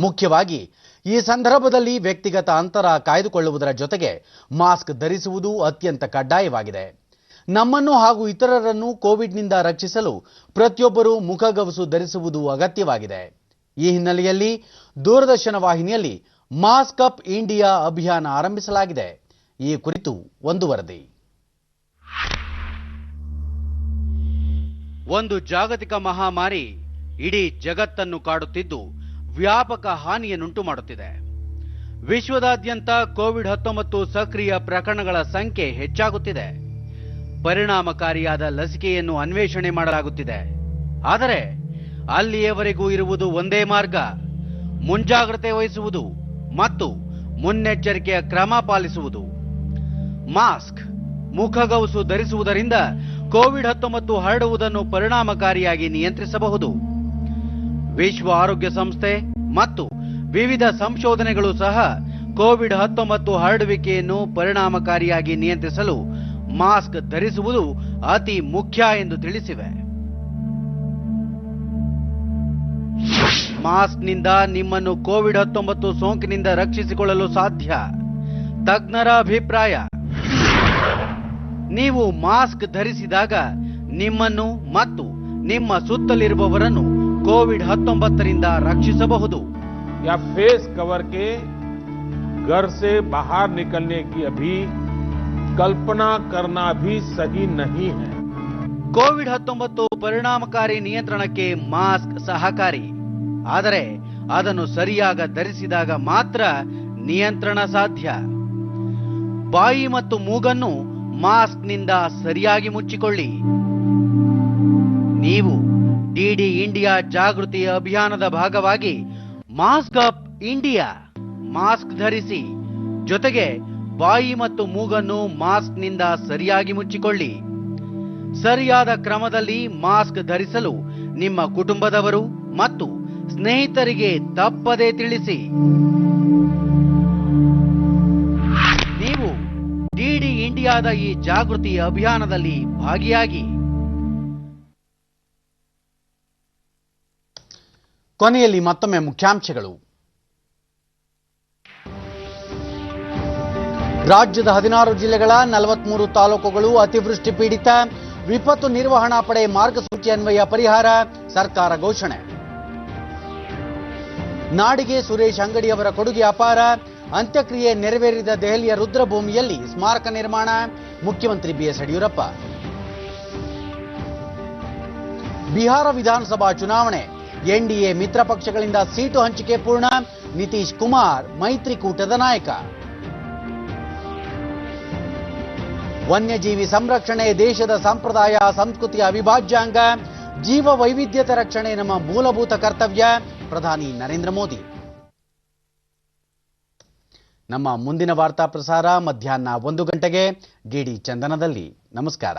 ಮುಖ್ಯವಾಗಿ ಈ ಸಂದರ್ಭದಲ್ಲಿ ವ್ಯಕ್ತಿಗತ ಅಂತರ ಕಾಯ್ದುಕೊಳ್ಳುವುದರ ಜೊತೆಗೆ ಮಾಸ್ಕ್ ಧರಿಸುವುದು ಅತ್ಯಂತ ಕಡ್ಡಾಯವಾಗಿದೆ. ನಮ್ಮನ್ನು ಹಾಗೂ ಇತರರನ್ನು ಕೋವಿಡ್ನಿಂದ ರಕ್ಷಿಸಲು ಪ್ರತಿಯೊಬ್ಬರೂ ಮುಖಗವಸು ಧರಿಸುವುದು ಅಗತ್ಯವಾಗಿದೆ. ಈ ಹಿನ್ನೆಲೆಯಲ್ಲಿ ದೂರದರ್ಶನ ವಾಹಿನಿಯಲ್ಲಿ ಮಾಸ್ಕ್ ಅಪ್ ಇಂಡಿಯಾ ಅಭಿಯಾನ ಆರಂಭಿಸಲಾಗಿದೆ. ಈ ಕುರಿತು ಒಂದು ವರದಿ. ಒಂದು ಜಾಗತಿಕ ಮಹಾಮಾರಿ ಇಡೀ ಜಗತ್ತನ್ನು ಕಾಡುತ್ತಿದ್ದು ವ್ಯಾಪಕ ಹಾನಿಯನ್ನುಂಟು ಮಾಡುತ್ತಿದೆ. ವಿಶ್ವದಾದ್ಯಂತ ಕೋವಿಡ್-19 ಸಕ್ರಿಯ ಪ್ರಕರಣಗಳ ಸಂಖ್ಯೆ ಹೆಚ್ಚಾಗುತ್ತಿದೆ. ಪರಿಣಾಮಕಾರಿಯಾದ ಲಸಿಕೆಯನ್ನು ಅನ್ವೇಷಣೆ ಮಾಡಲಾಗುತ್ತಿದೆ. ಆದರೆ ಅಲ್ಲಿಯವರೆಗೂ ಇರುವುದು ಒಂದೇ ಮಾರ್ಗ: ಮುಂಜಾಗ್ರತೆ ವಹಿಸುವುದು ಮತ್ತು ಮುನ್ನೆಚ್ಚರಿಕೆಯ ಕ್ರಮ ಪಾಲಿಸುವುದು. ಮಾಸ್ಕ್, ಮುಖಗವಸು ಧರಿಸುವುದರಿಂದ ಕೋವಿಡ್-19 ಹರಡುವುದನ್ನು ಪರಿಣಾಮಕಾರಿಯಾಗಿ ನಿಯಂತ್ರಿಸಬಹುದು. ವಿಶ್ವ ಆರೋಗ್ಯ ಸಂಸ್ಥೆ ಮತ್ತು ವಿವಿಧ ಸಂಶೋಧನೆಗಳು ಸಹ ಕೋವಿಡ್-19 ಹರಡುವಿಕೆಯನ್ನು ಪರಿಣಾಮಕಾರಿಯಾಗಿ ನಿಯಂತ್ರಿಸಲು ಮಾಸ್ಕ್ ಧರಿಸುವುದು ಅತಿ ಮುಖ್ಯ ಎಂದು ತಿಳಿಸಿವೆ. ಮಾಸ್ಕ್ನಿಂದ ನಿಮ್ಮನ್ನು ಕೋವಿಡ್-19 ಸೋಂಕಿನಿಂದ ರಕ್ಷಿಸಿಕೊಳ್ಳಲು ಸಾಧ್ಯ. ತಜ್ಞರ ಅಭಿಪ್ರಾಯ: ನೀವು ಮಾಸ್ಕ್ ಧರಿಸಿದಾಗ ನಿಮ್ಮನ್ನು ಮತ್ತು ನಿಮ್ಮ ಸುತ್ತಲಿರುವವರನ್ನು ಕೋವಿಡ್-19 ರಿಂದ ರಕ್ಷಿಸಬಹುದು. या फेस कवर के घर से बाहर निकलने की अभी कल्पना करना भी सही नहीं है. ಕೋವಿಡ್-19 ಪರಿಣಾಮಕಾರಿ ನಿಯಂತ್ರಣಕ್ಕೆ ಮಾಸ್ಕ್ ಸಹಕಾರಿ. ಆದರೆ ಅದನ್ನು ಸರಿಯಾಗಿ ಧರಿಸಿದಾಗ ಮಾತ್ರ ನಿಯಂತ್ರಣ ಸಾಧ್ಯ. ಬಾಯಿ ಮತ್ತು ಮೂಗನ್ನು ಮಾಸ್ಕ್ನಿಂದ ಸರಿಯಾಗಿ ಮುಚ್ಚಿಕೊಳ್ಳಿ. ನೀವು ಡಿಡಿ ಇಂಡಿಯಾ ಜಾಗೃತಿ ಅಭಿಯಾನದ ಭಾಗವಾಗಿ ಮಾಸ್ಕ್ ಅಪ್ ಇಂಡಿಯಾ ಮಾಸ್ಕ್ ಧರಿಸಿ. ಜೊತೆಗೆ ಬಾಯಿ ಮತ್ತು ಮೂಗನ್ನು ಮಾಸ್ಕ್ನಿಂದ ಸರಿಯಾಗಿ ಮುಚ್ಚಿಕೊಳ್ಳಿ. ಸರಿಯಾದ ಕ್ರಮದಲ್ಲಿ ಮಾಸ್ಕ್ ಧರಿಸಲು ನಿಮ್ಮ ಕುಟುಂಬದವರು ಮತ್ತು ಸ್ನೇಹಿತರಿಗೆ ತಪ್ಪದೇ ತಿಳಿಸಿ. ನೀವು ಡಿಡಿ ಇಂಡಿಯಾದ ಈ ಜಾಗೃತಿ ಅಭಿಯಾನದಲ್ಲಿ ಭಾಗಿಯಾಗಿ. ಕೊನೆಯಲ್ಲಿ ಮತ್ತೊಮ್ಮೆ ಮುಖ್ಯಾಂಶಗಳು. ರಾಜ್ಯದ 16 ಜಿಲ್ಲೆಗಳ 43 ತಾಲೂಕುಗಳು ಅತಿವೃಷ್ಟಿ ಪೀಡಿತ. ವಿಪತ್ತು ನಿರ್ವಹಣಾ ಪಡೆ ಮಾರ್ಗಸೂಚಿ ಅನ್ವಯ ಪರಿಹಾರ, ಸರ್ಕಾರ ಘೋಷಣೆ. ನಾಡಿಗೆ ಸುರೇಶ್ ಅಂಗಡಿಯವರ ಕೊಡುಗೆ ಅಪಾರ. ಅಂತ್ಯಕ್ರಿಯೆ ನೆರವೇರಿದ ದೆಹಲಿಯ ರುದ್ರಭೂಮಿಯಲ್ಲಿ ಸ್ಮಾರಕ ನಿರ್ಮಾಣ, ಮುಖ್ಯಮಂತ್ರಿ ಬಿಎಸ್ ಯಡಿಯೂರಪ್ಪ. ಬಿಹಾರ ವಿಧಾನಸಭಾ ಚುನಾವಣೆ, ಎನ್ಡಿಎ ಮಿತ್ರ ಪಕ್ಷಗಳಿಂದ ಸೀಟು ಹಂಚಿಕೆ ಪೂರ್ಣ. ನಿತೀಶ್ ಕುಮಾರ್ ಮೈತ್ರಿಕೂಟದ ನಾಯಕ. ವನ್ಯಜೀವಿ ಸಂರಕ್ಷಣೆ ದೇಶದ ಸಂಪ್ರದಾಯ ಸಂಸ್ಕೃತಿಯ ಅವಿಭಾಜ್ಯ ಅಂಗ. ಜೀವ ವೈವಿಧ್ಯತೆ ರಕ್ಷಣೆ ನಮ್ಮ ಮೂಲಭೂತ ಕರ್ತವ್ಯ. ಪ್ರಧಾನಿ ನರೇಂದ್ರ ಮೋದಿ. ನಮ್ಮ ಮುಂದಿನ ವಾರ್ತಾ ಪ್ರಸಾರ ಮಧ್ಯಾಹ್ನ 1 ಗಂಟೆಗೆ ಡಿಡಿ ಚಂದನದಲ್ಲಿ. ನಮಸ್ಕಾರ.